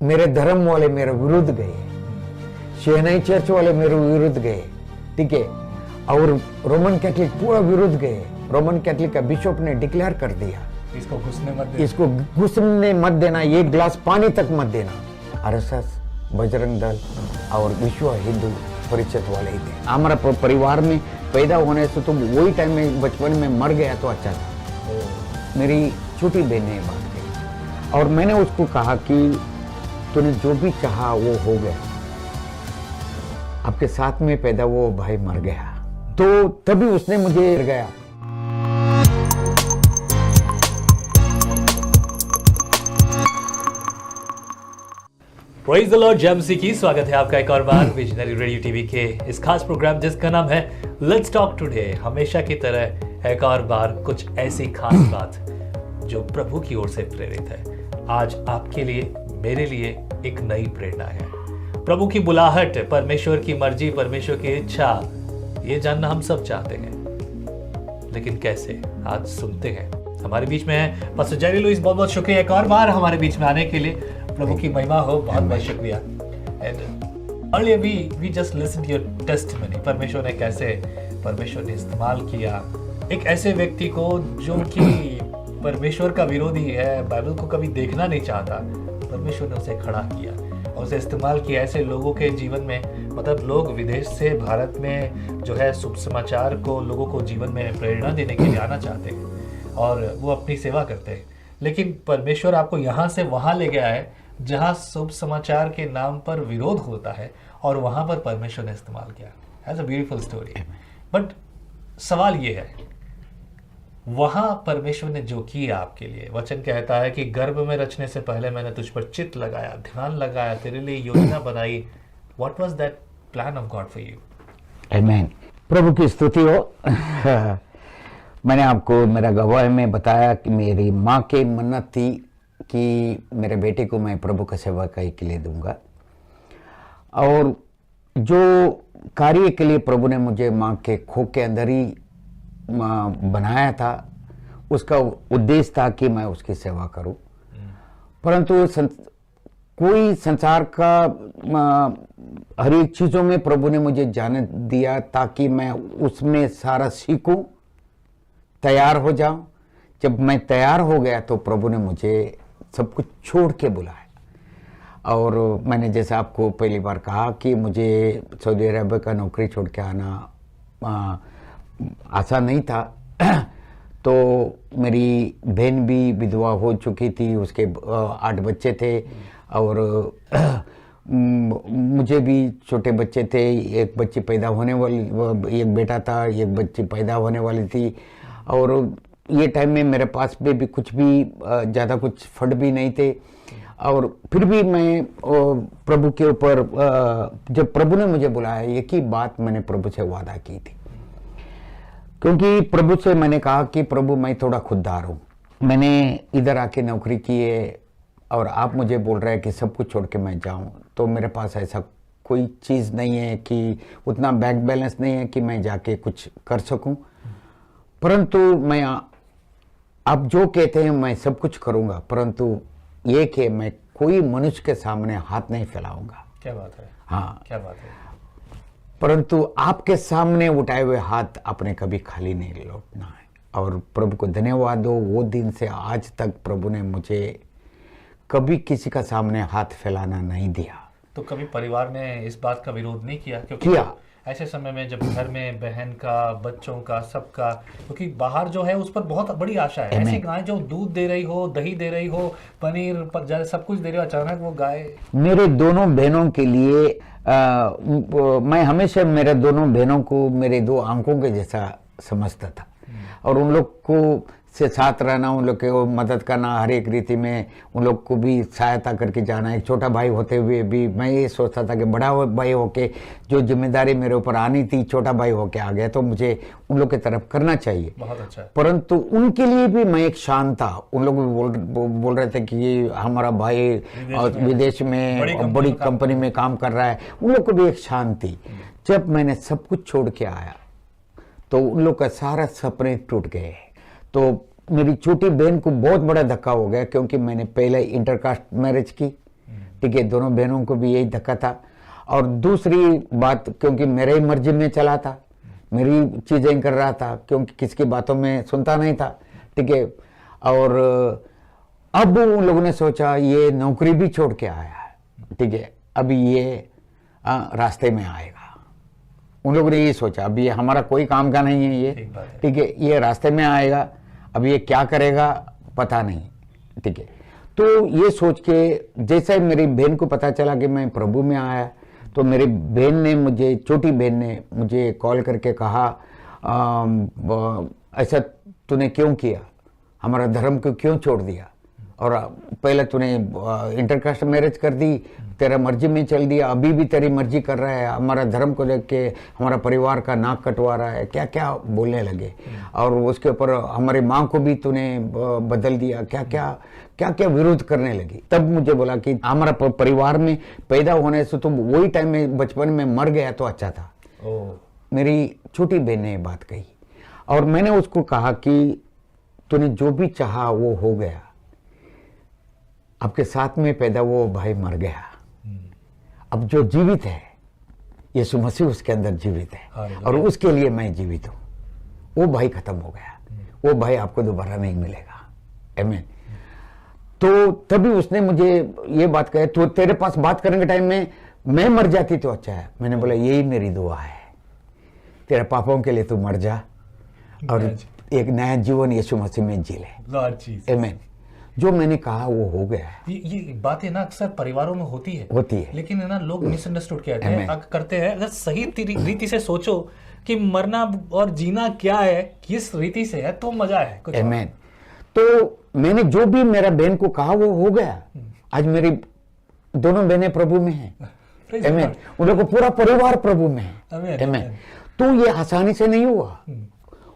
मेरे धर्म वाले मेरे विरुद्ध गए, शहनाई चर्च वाले मेरे विरुद्ध गए, ठीक है, और रोमन कैथलिक पूरा विरुद्ध गए। रोमन कैथलिक का बिशप ने डिक्लेयर कर दिया इसको घुसने मत देना, इसको घुसने मत देना, एक गिलास पानी तक मत देना। आरएसएस, बजरंग दल और विश्व हिंदू परिषद वाले ही थे। हमारा परिवार में पैदा होने से तो वही टाइम में बचपन में मर गया तो अच्छा था। मेरी छोटी बहन ने बात कही और मैंने उसको कहा कि तूने जो भी चाहा वो हो गया, आपके साथ में पैदा वो भाई मर गया। तो तभी उसने मुझे गया। प्रेज़ द लॉर्ड, जय मसीह की। स्वागत है आपका एक और बार विजनरी रेडियो टीवी के इस खास प्रोग्राम जिसका नाम है लेट्स टॉक टुडे। हमेशा की तरह एक और बार कुछ ऐसी खास बात जो प्रभु की ओर से प्रेरित है। आज आपके लिए, मेरे लिए एक नई प्रेरणा है। प्रभु की बुलाहट, परमेश्वर की मर्जी, परमेश्वर की इच्छा, ये जानना हम सब चाहते हैं, लेकिन कैसे? आज सुनते हैं। हमारे बीच में है पास्टर जेरी लुइस। बहुत बहुत शुक्रिया एक और बार हमारे बीच में आने के लिए। प्रभु की महिमा हो, बहुत बहुत शुक्रिया। And earlier we just listened your testimony. परमेश्वर ने कैसे परमेश्वर ने इस्तेमाल किया एक ऐसे व्यक्ति को जो कि परमेश्वर का विरोधी है, बाइबल को कभी देखना नहीं चाहता, परमेश्वर ने उसे खड़ा किया और उसे इस्तेमाल किया ऐसे लोगों के जीवन में। मतलब लोग विदेश से भारत में जो है शुभ समाचार को लोगों को जीवन में प्रेरणा देने के लिए आना चाहते हैं और वो अपनी सेवा करते हैं, लेकिन परमेश्वर आपको यहाँ से वहाँ ले गया है जहाँ शुभ समाचार के नाम पर विरोध होता है और वहाँ पर परमेश्वर ने इस्तेमाल किया। As a beautiful story. But सवाल ये है, वहाँ परमेश्वर ने जो किया आपके लिए, वचन कहता है कि गर्भ में रचने से पहले मैंने तुझ पर चित्त लगाया, ध्यान लगाया, तेरे लिए योजना बनाई। What was that plan of God for you? आमीन। प्रभु की स्तुति हो। मैंने आपको मेरा गवाह में बताया कि मेरी माँ की मन्नत थी कि मेरे बेटे को मैं प्रभु का सेवकाई के लिए दूंगा, और जो कार्य के लिए प्रभु ने मुझे माँ के खोख के अंदर ही बनाया था, उसका उद्देश्य था कि मैं उसकी सेवा करूं। परंतु कोई संसार का हर एक चीज़ों में प्रभु ने मुझे जाने दिया ताकि मैं उसमें सारा सीखूं, तैयार हो जाऊं। जब मैं तैयार हो गया तो प्रभु ने मुझे सब कुछ छोड़ के बुलाया। और मैंने जैसे आपको पहली बार कहा कि मुझे सऊदी अरब का नौकरी छोड़ के आना आसान नहीं था। तो मेरी बहन भी विधवा हो चुकी थी, उसके 8 बच्चे थे, और मुझे भी छोटे बच्चे थे। एक बच्ची पैदा होने वाली, एक बेटा था, एक बच्ची पैदा होने वाली थी। और ये टाइम में मेरे पास में भी कुछ भी ज़्यादा कुछ फंड भी नहीं थे, और फिर भी मैं प्रभु के ऊपर जब प्रभु ने मुझे बुलाया, एक ही बात मैंने प्रभु से वादा की थी। क्योंकि प्रभु से मैंने कहा कि प्रभु मैं थोड़ा खुददार हूँ, मैंने इधर आके नौकरी की है और आप मुझे बोल रहे हैं कि सब कुछ छोड़ के मैं जाऊँ, तो मेरे पास ऐसा कोई चीज़ नहीं है कि उतना बैंक बैलेंस नहीं है कि मैं जाके कुछ कर सकूँ। परंतु मैं आप जो कहते हैं मैं सब कुछ करूँगा, परंतु ये कि मैं कोई मनुष्य के सामने हाथ नहीं फैलाऊंगा। क्या बात है? हाँ, क्या बात है? परंतु आपके सामने उठाए हुए हाथ अपने कभी खाली नहीं लौटना है। और प्रभु को धन्यवाद हो, वो दिन से आज तक प्रभु ने मुझे कभी किसी का सामने हाथ फैलाना नहीं दिया। तो कभी परिवार ने इस बात का विरोध नहीं किया? किया। ऐसे समय में जब घर में बहन का, बच्चों का, सबका, क्योंकि बाहर जो है उस पर बहुत बड़ी आशा है। ऐसी गाय जो दूध दे रही हो, दही दे रही हो, पनीर पर सब कुछ दे रही हो, अचानक वो गाय। मेरे दोनों बहनों के लिए मैं हमेशा मेरे दोनों बहनों को मेरे 2 आंखों के जैसा समझता था, और उन लोग को से साथ रहना, उन लोग को मदद करना, हर एक रीति में उन लोग को भी सहायता करके जाना। एक छोटा भाई होते हुए भी मैं ये सोचता था कि बड़ा भाई होके जो जिम्मेदारी मेरे ऊपर आनी थी, छोटा भाई होके आ गया, तो मुझे उन लोग की तरफ करना चाहिए। बहुत अच्छा। परंतु उनके लिए भी मैं एक शांत था। उन लोग भी बोल रहे थे कि ये हमारा भाई विदेश में बड़ी कंपनी में काम कर रहा है, उन लोग को भी एक शांति। जब मैंने सब कुछ छोड़ के आया तो उन लोग का सारा सपने टूट गए। तो मेरी छोटी बहन को बहुत बड़ा धक्का हो गया, क्योंकि मैंने पहले इंटरकास्ट मैरिज की, ठीक है, दोनों बहनों को भी यही धक्का था। और दूसरी बात, क्योंकि मेरे ही मर्जी में चला था, मेरी चीज़ें कर रहा था, क्योंकि किसकी बातों में सुनता नहीं था, ठीक है। और अब उन लोगों ने सोचा ये नौकरी भी छोड़ के आया है, ठीक है, अभी ये रास्ते में आएगा। उन लोगों ने ये सोचा अभी ये हमारा कोई काम का नहीं है ये, ठीक है, ये रास्ते में आएगा, अब ये क्या करेगा पता नहीं, ठीक है। तो ये सोच के जैसे मेरी बहन को पता चला कि मैं प्रभु में आया, तो मेरी बहन ने मुझे, छोटी बहन ने मुझे कॉल करके कहा ऐसा तूने क्यों किया, हमारा धर्म को क्यों छोड़ दिया, और पहले तूने इंटरकास्ट मैरिज कर दी, तेरा मर्जी में चल दिया, अभी भी तेरी मर्जी कर रहा है, हमारा धर्म को देख के हमारा परिवार का नाक कटवा रहा है, क्या क्या बोलने लगे। और उसके ऊपर हमारी माँ को भी तूने बदल दिया, क्या क्या विरोध करने लगी। तब मुझे बोला कि हमारा परिवार में पैदा होने से तुम वही टाइम में बचपन में मर गया तो अच्छा था। मेरी छोटी बहन ने बात कही, और मैंने उसको कहा कि तूने जो भी चाहा वो हो गया, आपके साथ में पैदा वो भाई मर गया, अब जो जीवित है यीशु मसीह उसके अंदर जीवित है, और उसके लिए मैं जीवित हूं। वो भाई खत्म हो गया, वो भाई आपको दोबारा नहीं मिलेगा। आमीन। तो तभी उसने मुझे ये बात कही, तो तेरे पास बात करने के टाइम में मैं मर जाती तो अच्छा है। मैंने बोला यही मेरी दुआ है, तेरे पापों के लिए तू मर जा और एक नया जीवन यीशु मसीह में जी ले। आमीन। जो मैंने कहा वो हो गया। ये बातें ना अक्सर परिवारों में होती है, लेकिन है ना लोग मिसअंडरस्टूड करते हैं। अगर सही रीति से सोचो कि मरना और जीना क्या है, किस रीति से है, तो मजा है कुछ। आमीन। तो मैंने जो भी मेरा बहन को कहा वो हो गया। आज मेरी दोनों बहनें प्रभु में हैं। आमीन। उन लोगों को पूरा परिवार प्रभु में है। आमीन। तो ये आसानी से नहीं हुआ।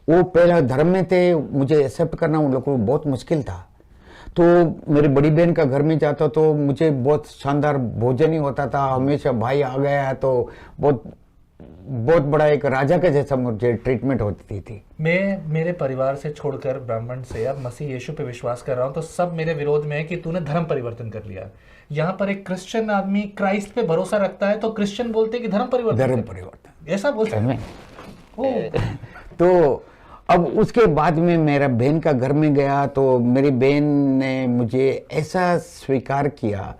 वो पहला धर्म में थे, मुझे एक्सेप्ट करना उन लोगों को बहुत मुश्किल था। तो मेरी बड़ी बहन का घर में जाता तो मुझे बहुत शानदार भोजन ही होता था, हमेशा भाई आ गया है तो बहुत बड़ा एक राजा के जैसा मुझे ट्रीटमेंट होती थी। मैं मेरे परिवार से छोड़कर ब्राह्मण से अब मसीह यीशु पे विश्वास कर रहा हूँ, तो सब मेरे विरोध में है कि तूने धर्म परिवर्तन कर लिया। यहाँ पर एक क्रिश्चियन आदमी क्राइस्ट पे भरोसा रखता है तो क्रिश्चियन बोलते हैं कि धर्म परिवर्तन ऐसा बोलते हैं। तो अब उसके बाद में मेरा बहन का घर में गया तो मेरी बहन ने मुझे ऐसा स्वीकार किया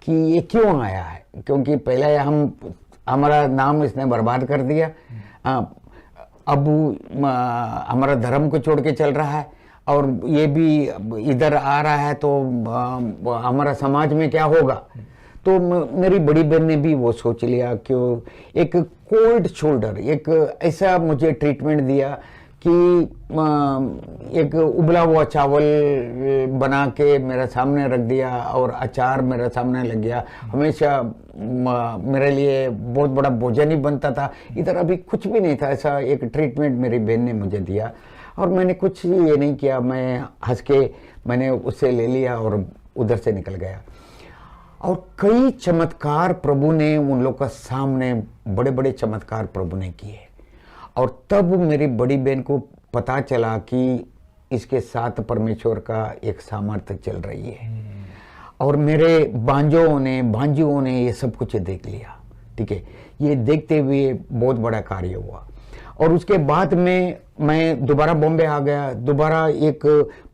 कि ये क्यों आया है, क्योंकि पहले हमारा नाम इसने बर्बाद कर दिया, अब हमारा धर्म को छोड़ के चल रहा है और ये भी इधर आ रहा है तो हमारा समाज में क्या होगा। तो मेरी बड़ी बहन ने भी वो सोच लिया कि एक कोल्ड शोल्डर, एक ऐसा मुझे ट्रीटमेंट दिया कि एक उबला हुआ चावल बना के मेरे सामने रख दिया और अचार मेरे सामने लग गया। हमेशा मेरे लिए बहुत बड़ा भोजन ही बनता था, इधर अभी कुछ भी नहीं था। ऐसा एक ट्रीटमेंट मेरी बहन ने मुझे दिया और मैंने कुछ ये नहीं किया, मैं हंस के मैंने उससे ले लिया और उधर से निकल गया। और कई चमत्कार प्रभु ने उन लोगों का सामने, बड़े बड़े चमत्कार प्रभु ने किए। और तब मेरी बड़ी बहन को पता चला कि इसके साथ परमेश्वर का एक सामर्थ्य चल रही है। और मेरे भांजियों ने ये सब कुछ देख लिया, ठीक है। ये देखते हुए बहुत बड़ा कार्य हुआ। और उसके बाद में मैं दोबारा बॉम्बे आ गया। दोबारा एक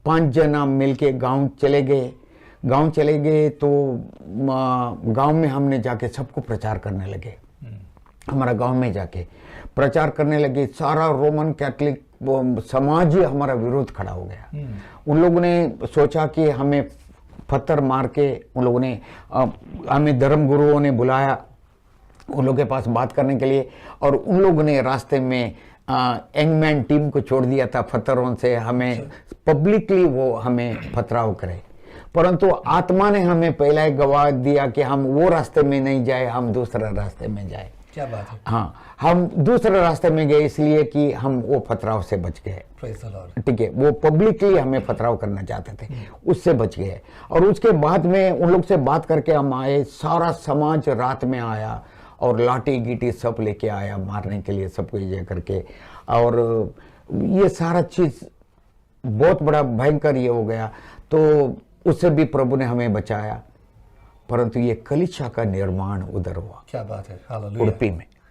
5 जना मिलके गांव चले गए तो गांव में हमने जाके सबको प्रचार करने लगे। हमारा गांव में जाके प्रचार करने लगे। सारा रोमन कैथोलिक समाज ही हमारा विरोध खड़ा हो गया। उन लोगों ने सोचा कि हमें पत्थर मार के, उन लोगों ने हमें धर्म गुरुओं ने बुलाया उन लोगों के पास बात करने के लिए, और उन लोगों ने रास्ते में एंगमैन टीम को छोड़ दिया था पत्थरों से, हमें पब्लिकली वो हमें पथराव करे। परंतु आत्मा ने हमें पहला ही गवाह दिया कि हम वो रास्ते में नहीं जाए, हम दूसरा रास्ते में जाए। क्या बात है। हाँ, हम दूसरे रास्ते में गए इसलिए कि हम वो पथराव से बच गए, ठीक है। वो पब्लिकली हमें पथराव करना चाहते थे, उससे बच गए। और उसके बाद में उन लोग से बात करके हम आए, सारा समाज रात में आया और लाठी गीटी सब लेके आया मारने के लिए, सबको ये करके। और ये सारा चीज बहुत बड़ा भयंकर ये हो गया। तो उससे भी प्रभु ने हमें बचाया। परंतु ये कलीसिया का निर्माण उधर हुआ। क्या बात है, हालेलुया।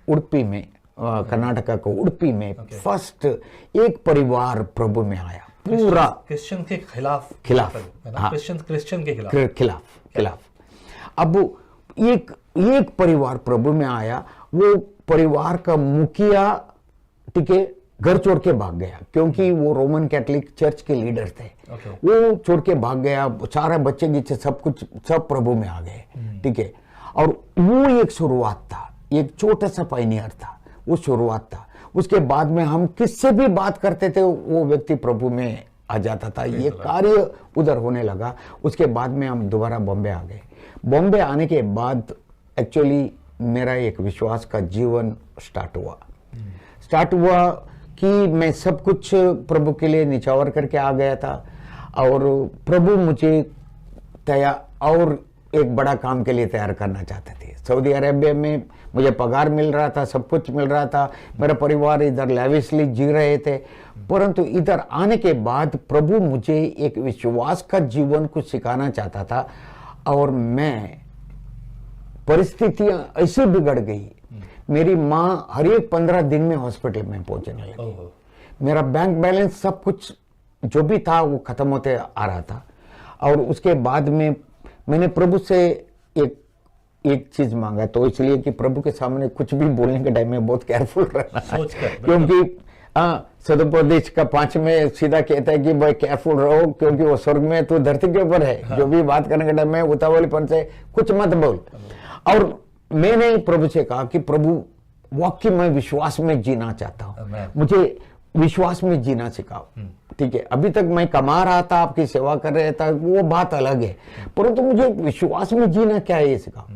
उडुपी में कर्नाटका को उडुपी में फर्स्ट एक परिवार प्रभु में आया, पूरा क्रिश्चियन के खिलाफ हाँ, क्रिश्चियन के खिलाफ। अब एक परिवार प्रभु में आया, वो परिवार का मुखिया ठीक है घर छोड़ के भाग गया, क्योंकि वो रोमन कैथोलिक चर्च के लीडर थे। वो छोड़ के भाग गया, सारा बच्चे गिच्चे सब कुछ सब प्रभु में आ गए, ठीक है। और वो एक शुरुआत था, एक छोटा सा पायनियर था, वो शुरुआत था। उसके बाद में हम किससे भी बात करते थे वो व्यक्ति प्रभु में आ जाता था। ये कार्य उधर होने लगा। उसके बाद में हम दोबारा बॉम्बे आ गए। बॉम्बे आने के बाद एक्चुअली मेरा एक विश्वास का जीवन स्टार्ट हुआ कि मैं सब कुछ प्रभु के लिए निछावर करके आ गया था, और प्रभु मुझे और एक बड़ा काम के लिए तैयार करना चाहते थे। सऊदी अरेबिया में मुझे पगार मिल रहा था, सब कुछ मिल रहा था, मेरा परिवार इधर लैविशली जी रहे थे, परंतु इधर आने के बाद प्रभु मुझे एक विश्वास का जीवन कुछ सिखाना चाहता था। और मैं परिस्थितियां ऐसी बिगड़ गई, मेरी माँ हर एक 15 दिन में हॉस्पिटल में पहुंचने लगी। मेरा बैंक बैलेंस सब कुछ जो भी था वो खत्म होते आ रहा था। और उसके बाद में मैंने प्रभु से एक चीज मांगा, तो इसलिए कि प्रभु के सामने कुछ भी बोलने के टाइम में बहुत केयरफुल रहना है, क्योंकि सदुपदेश का 5 में सीधा कहता है कि भाई केयरफुल रहो, क्योंकि वो स्वर्ग में तो धरती के ऊपर है। हाँ। जो भी बात करने के टाइम में उतावलीपन से कुछ मत बोल। और मैंने प्रभु से कहा कि प्रभु वाकई मैं विश्वास में जीना चाहता हूँ, मुझे विश्वास में जीना सिखाओ, ठीक है। अभी तक मैं कमा रहा था, आपकी सेवा कर रहा था, वो बात अलग है, परंतु मुझे विश्वास में जीना क्या है ये सिखाओ।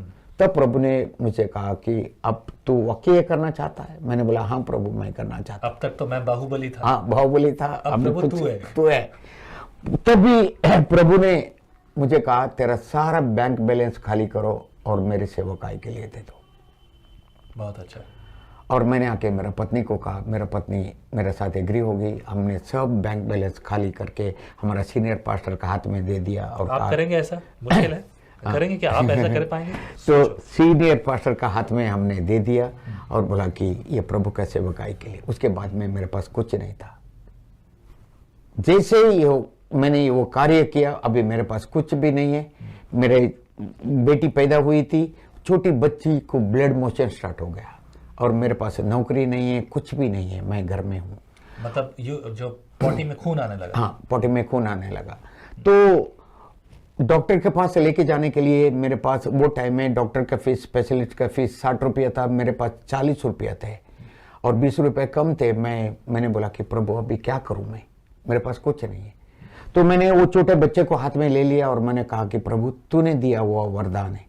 तब प्रभु ने मुझे कहा कि अब तू वाकई ये करना चाहता है। मैंने बोला हाँ प्रभु मैं करना चाहता। अब तक तो मैं बाहुबली था। हाँ बाहुबली था, अब प्रभु तू है। तभी प्रभु ने मुझे कहा तेरा सारा बैंक बैलेंस खाली करो और मेरे सेवकाई के लिए दे दो। बहुत अच्छा। और मैंने आके मेरा पत्नी को कहा, मेरा पत्नी मेरे साथ एग्री हो गई। हमने सब बैंक बैलेंस खाली करके हमारा सीनियर पास्टर का हाथ में दे दिया। और आप करेंगे ऐसा? मुश्किल है, करेंगे क्या आप ऐसा कर पाएंगे? तो सीनियर पास्टर का हाथ में हमने दे दिया और बोला कि ये प्रभु का सेवकाई के लिए। उसके बाद में मेरे पास कुछ नहीं था। जैसे ही मैंने वो कार्य किया, अभी मेरे पास कुछ भी नहीं है। मेरे बेटी पैदा हुई थी, छोटी बच्ची को ब्लड मोशन स्टार्ट हो गया, और मेरे पास नौकरी नहीं है, कुछ भी नहीं है, मैं घर में हूँ। मतलब जो पॉटी में खून आने लगा? हाँ, पॉटी में खून आने लगा। तो डॉक्टर के पास लेके जाने के लिए मेरे पास वो टाइम में डॉक्टर का फीस, स्पेशलिस्ट का फीस 60 रुपया था, मेरे पास 40 रुपया थे और 20 रुपये कम थे। मैंने बोला कि प्रभु अभी क्या करूं मैं, मेरे पास कुछ नहीं है। तो मैंने वो छोटे बच्चे को हाथ में ले लिया और मैंने कहा कि प्रभु तूने दिया वो वरदान है,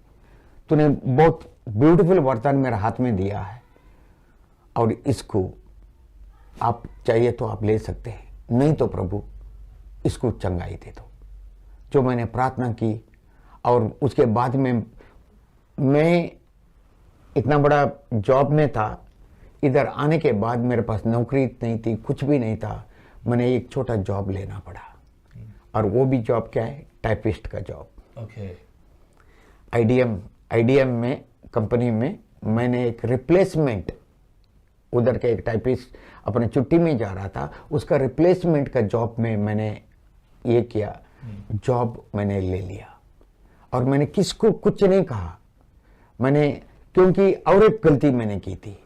तूने बहुत ब्यूटीफुल वरदान मेरे हाथ में दिया है, और इसको आप चाहिए तो आप ले सकते हैं, नहीं तो प्रभु इसको चंगाई दे दो। जो मैंने प्रार्थना की, और उसके बाद में मैं इतना बड़ा जॉब में था। इधर आने के बाद मेरे पास नौकरी नहीं थी, कुछ भी नहीं था। मैंने एक छोटा जॉब लेना पड़ा, और वो भी जॉब क्या है, टाइपिस्ट का जॉब। ओके। आईडीएम में कंपनी में मैंने एक रिप्लेसमेंट, उधर के एक टाइपिस्ट अपने छुट्टी में जा रहा था, उसका रिप्लेसमेंट का जॉब में मैंने ये किया, जॉब मैंने ले लिया। और मैंने किसको कुछ नहीं कहा, मैंने, क्योंकि और एक गलती मैंने की थी,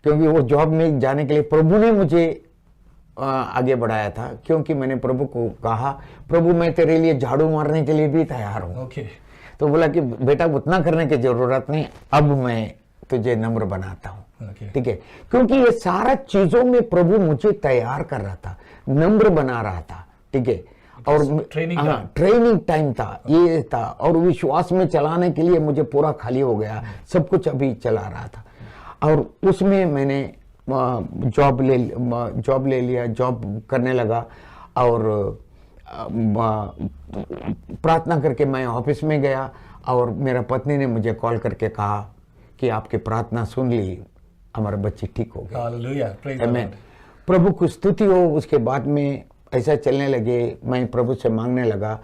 क्योंकि वो जॉब में जाने के लिए प्रभु ने मुझे आगे बढ़ाया था। क्योंकि मैंने प्रभु को कहा, प्रभु मैं तेरे लिए झाड़ू मारने के लिए भी तैयार हूँ। तो बोला कि बेटा उतना करने की जरूरत नहीं, अब मैं तुझे नम्र बनाता हूँ, ठीक है। क्योंकि ये सारा चीजों में प्रभु मुझे तैयार कर रहा था, नम्र बना रहा था, ठीक है। और ट्रेनिंग टाइम था, ये था, और विश्वास में चलाने के लिए मुझे पूरा खाली हो गया, सब कुछ अभी चला रहा था। और उसमें मैंने जॉब ले लिया, जॉब करने लगा, और प्रार्थना करके मैं ऑफिस में गया, और मेरा पत्नी ने मुझे कॉल करके कहा कि आपकी प्रार्थना सुन ली, हमारा बच्ची ठीक हो गया। हालेलुया, प्रेज़ द आमीन। प्रभु की स्तुति हो। उसके बाद में ऐसा चलने लगे, मैं प्रभु से मांगने लगा,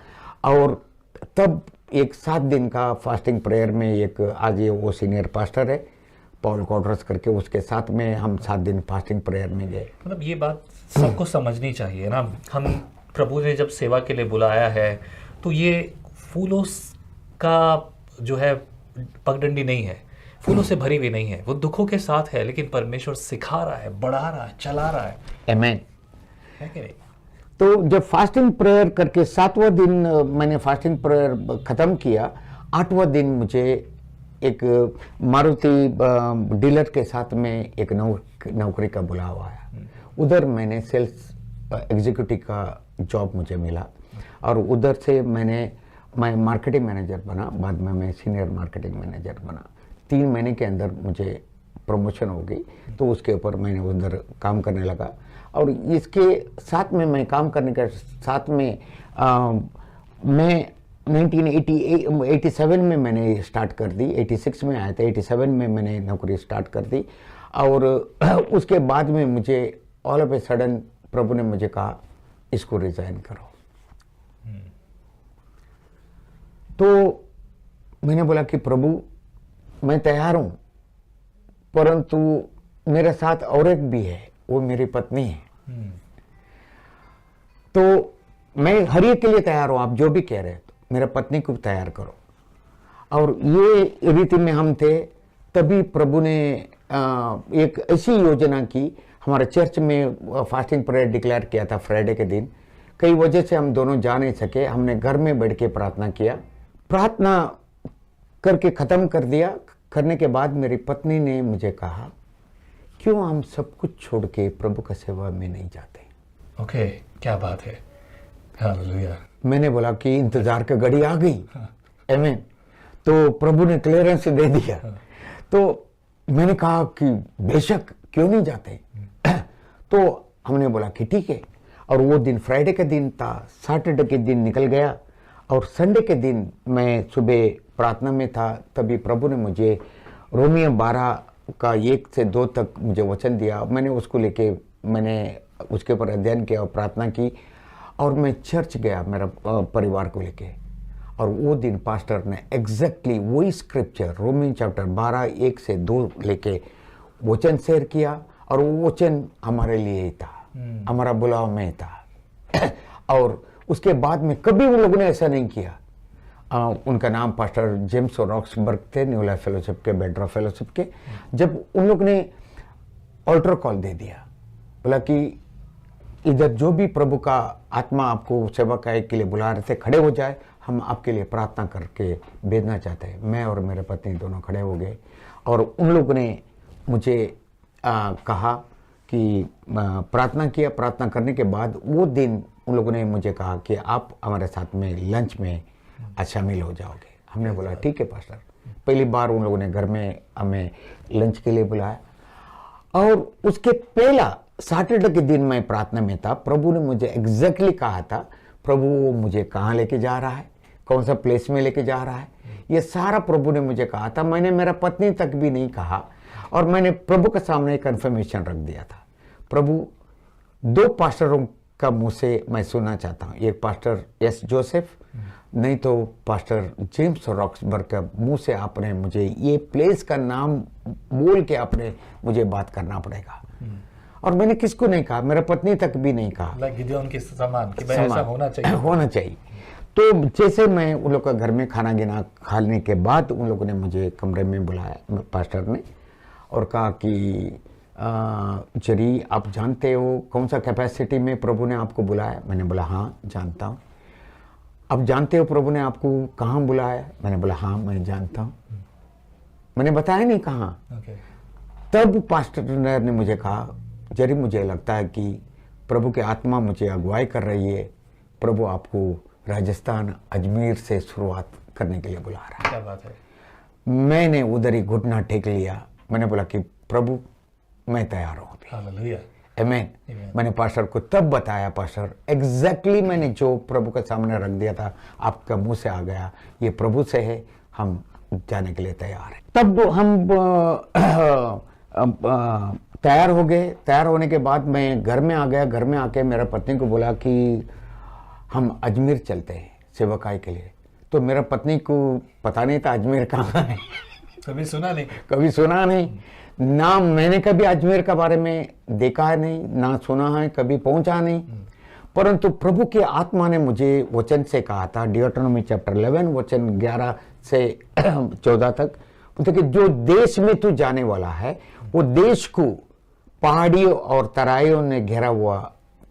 और तब एक 7 दिन का फास्टिंग प्रेयर में एक आज ये वो सीनियर पास्टर है पॉल कॉटरस करके, उसके साथ में हम 7 दिन फास्टिंग प्रेयर में गए। मतलब ये बात सबको समझनी चाहिए ना, हम प्रभु ने जब सेवा के लिए बुलाया है तो ये फूलों का जो है पगडंडी नहीं है, फूलों से भरी हुई नहीं है, वो दुखों के साथ है, लेकिन परमेश्वर सिखा रहा है, बढ़ा रहा है, चला रहा है। आमीन। है कि नहीं? तो जब फास्टिंग प्रेयर करके 7वां दिन मैंने फास्टिंग प्रेयर खत्म किया, 8वां दिन मुझे एक मारुति डीलर के साथ में एक नौकरी का बुलावा आया। उधर मैंने सेल्स एग्जीक्यूटिव का जॉब मुझे मिला और उधर से मैं मार्केटिंग मैनेजर बना, बाद में मैं सीनियर मार्केटिंग मैनेजर बना। 3 महीने के अंदर मुझे प्रमोशन हो गई, तो उसके ऊपर मैंने उधर काम करने लगा। और इसके साथ में मैं काम करने के साथ में मैं 1987 में मैंने स्टार्ट कर दी, 86 में आया था, 87 में मैंने नौकरी स्टार्ट कर दी। और उसके बाद में मुझे ऑल ऑफ ए सडन प्रभु ने मुझे कहा इसको रिजाइन करो। तो मैंने बोला कि प्रभु मैं तैयार हूं, परंतु मेरे साथ और एक भी है, वो मेरी पत्नी है। तो मैं हर एक के लिए तैयार हूं, आप जो भी कह रहे हैं, तो मेरा पत्नी को तैयार करो। और ये रीति में हम थे, तभी प्रभु ने एक ऐसी योजना की। हमारे चर्च में फास्टिंग प्रेयर डिक्लेयर किया था फ्राइडे के दिन, कई वजह से हम दोनों जा नहीं सके, हमने घर में बैठ के प्रार्थना किया। प्रार्थना करके ख़त्म कर दिया। करने के बाद मेरी पत्नी ने मुझे कहा क्यों हम सब कुछ छोड़ के प्रभु का सेवा में नहीं जाते। ओके, क्या बात है, हालेलुया। मैंने बोला कि इंतजार की घड़ी आ गई। आमीन। तो प्रभु ने क्लियरेंस दे दिया। तो मैंने कहा कि बेशक क्यों नहीं जाते। तो हमने बोला कि ठीक है। और वो दिन फ्राइडे का दिन था, सैटरडे के दिन निकल गया और संडे के दिन मैं सुबह प्रार्थना में था, तभी प्रभु ने मुझे रोमियो 12 का 1 से 2 तक मुझे वचन दिया। मैंने उसको लेके मैंने उसके ऊपर अध्ययन किया और प्रार्थना की और मैं चर्च गया मेरा परिवार को लेके। और वो दिन पास्टर ने एग्जैक्टली वही स्क्रिप्चर रोमियो चैप्टर 12 1 से 2 लेके वचन शेयर किया और वो वचन हमारे लिए ही था, हमारा बुलाव में था। और उसके बाद में कभी उन लोगों ने ऐसा नहीं किया। उनका नाम पास्टर जेम्स रॉक्सबर्ग थे, न्यू लाइफ फेलोशिप के, बेड्रा फेलोशिप के। जब उन लोग ने ऑल्टर कॉल दे दिया, बोला कि इधर जो भी प्रभु का आत्मा आपको सेवा के लिए बुला रहे थे, खड़े हो जाए, हम आपके लिए प्रार्थना करके भेजना चाहते हैं। मैं और मेरे पत्नी दोनों खड़े हो गए और उन लोगों ने मुझे कहा कि प्रार्थना किया। प्रार्थना करने के बाद वो दिन उन लोगों ने मुझे कहा कि आप हमारे साथ में लंच में शामिल हो जाओगे। हमने बोला ठीक है पास्टर। पहली बार उन लोगों ने घर में हमें लंच के लिए बुलाया। और उसके पहला सैटरडे के दिन मैं प्रार्थना में था, प्रभु ने मुझे एग्जैक्टली कहा था प्रभु वो मुझे कहाँ लेके जा रहा है, कौन सा प्लेस में लेके जा रहा है, ये सारा प्रभु ने मुझे कहा था। मैंने मेरा पत्नी तक भी नहीं कहा और मैंने प्रभु के सामने कन्फर्मेशन रख दिया था। प्रभु 2 पास्टरों का मुंह से मैं सुनना चाहता हूँ, एक पास्टर एस जोसेफ, नहीं तो पास्टर जेम्स रॉक्सबर्ग का मुंह से आपने मुझे ये प्लेस का नाम बोल के आपने मुझे बात करना पड़ेगा। और मैंने किसको नहीं कहा, मेरा पत्नी तक भी नहीं कहा। गिदेओन के समान कि भाई ऐसा होना चाहिए, होना चाहिए। तो जैसे मैं उन लोग का घर में खाना गिना खाने के बाद उन लोगों ने मुझे कमरे में बुलाया पास्टर ने और कहा कि जरी आप जानते हो कौन सा कैपेसिटी में प्रभु ने आपको बुलाया। मैंने बोला हाँ जानता हूँ। अब जानते हो प्रभु ने आपको कहाँ बुलाया। मैंने बोला हाँ मैं जानता हूँ। मैंने बताया नहीं कहाँ। तब पास्टर ने मुझे कहा जरी मुझे लगता है कि प्रभु की आत्मा मुझे अगुवाई कर रही है, प्रभु आपको राजस्थान अजमेर से शुरुआत करने के लिए बुला रहा है। क्या बात है। मैंने उधर ही घुटना टेक लिया। मैंने बोला कि प्रभु मैं तैयार हूँ। हालेलुया। आमीन। मैंने पास्टर को तब बताया, पास्टर एग्जैक्टली मैंने जो प्रभु के सामने रख दिया था आपका मुंह से आ गया, ये प्रभु से है, हम जाने के लिए तैयार हैं। तब हम तैयार हो गए। तैयार होने के बाद मैं घर में आ गया। घर में आके मेरा पत्नी को बोला कि हम अजमेर चलते हैं सेवकाई के लिए। तो मेरा पत्नी को पता नहीं था अजमेर कहाँ है। कभी सुना नहीं। कभी सुना नहीं, ना मैंने कभी अजमेर के बारे में देखा है नहीं, ना सुना है, कभी पहुंचा नहीं। परंतु प्रभु की आत्मा ने मुझे वचन से कहा था, डियोट्रोनॉमी चैप्टर 11 वचन 11 से 14 तक, बोलते कि जो देश में तू जाने वाला है वो देश को पहाड़ियों और तराइयों ने घेरा हुआ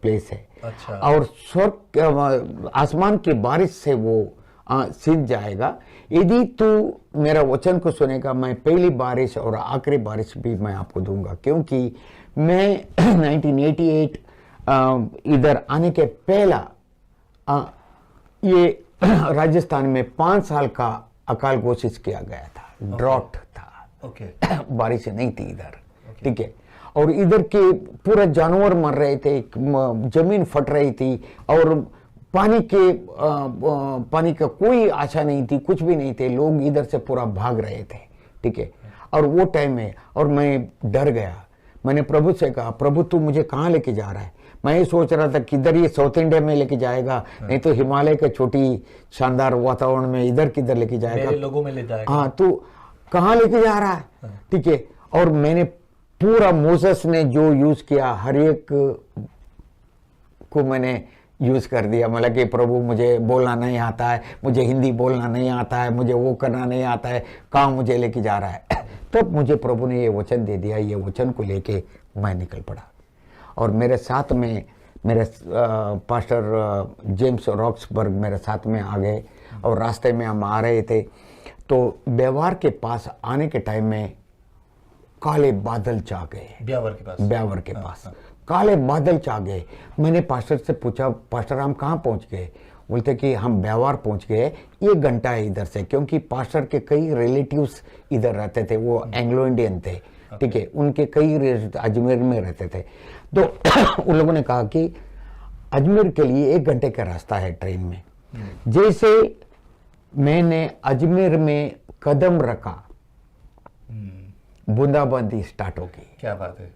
प्लेस है। अच्छा। और स्वर्ग आसमान की बारिश से वो सींच जाएगा। यदि तू मेरा वचन को सुनेगा, मैं पहली बारिश और आखिरी बारिश भी मैं आपको दूंगा। क्योंकि मैं 1988 इधर आने के पहला ये राजस्थान में 5 साल का अकाल घोषित किया गया था। ड्रॉट था। ओके। बारिश नहीं थी इधर, ठीक है। और इधर के पूरा जानवर मर रहे थे, जमीन फट रही थी और पानी का कोई आशा नहीं थी, कुछ भी नहीं थे। लोग इधर से पूरा भाग रहे थे, ठीक है। और वो टाइम में और मैं डर गया। मैंने प्रभु से कहा, प्रभु तू मुझे कहाँ लेके जा रहा है? मैं ये सोच रहा था किधर ये साउथ इंडिया में लेके जाएगा, नहीं तो हिमालय के छोटी शानदार वातावरण में इधर किधर लेके जाएगा, मेरे लोगों में ले जाएगा। हाँ, तू कहाँ लेके जा रहा है, ठीक है। और मैंने पूरा मोसेस ने जो यूज किया हर एक को मैंने यूज कर दिया। मतलब कि प्रभु मुझे बोलना नहीं आता है, मुझे हिंदी बोलना नहीं आता है, मुझे वो करना नहीं आता है, कहाँ मुझे लेके जा रहा है। तब मुझे प्रभु ने ये वचन दे दिया। ये वचन को लेके मैं निकल पड़ा। और मेरे साथ में मेरे पास्टर जेम्स रॉक्सबर्ग मेरे साथ में आ गए। और रास्ते में हम आ रहे थे तो ब्यावर के पास आने के टाइम में काले बादल छा गए। ब्यावर के पास काले बादल छा गए। मैंने पास्टर से पूछा, पास्टर हम कहाँ पहुँच गए? बोलते कि हम ब्यावर पहुँच गए, 1 घंटा है इधर से। क्योंकि पास्टर के कई रिलेटिव्स इधर रहते थे, वो एंग्लो इंडियन थे, ठीक है। उनके कई अजमेर में रहते थे। तो उन लोगों ने कहा कि अजमेर के लिए 1 घंटे का रास्ता है ट्रेन में। जैसे मैंने अजमेर में कदम रखा, बूंदाबांदी स्टार्ट हो गई। क्या बात है।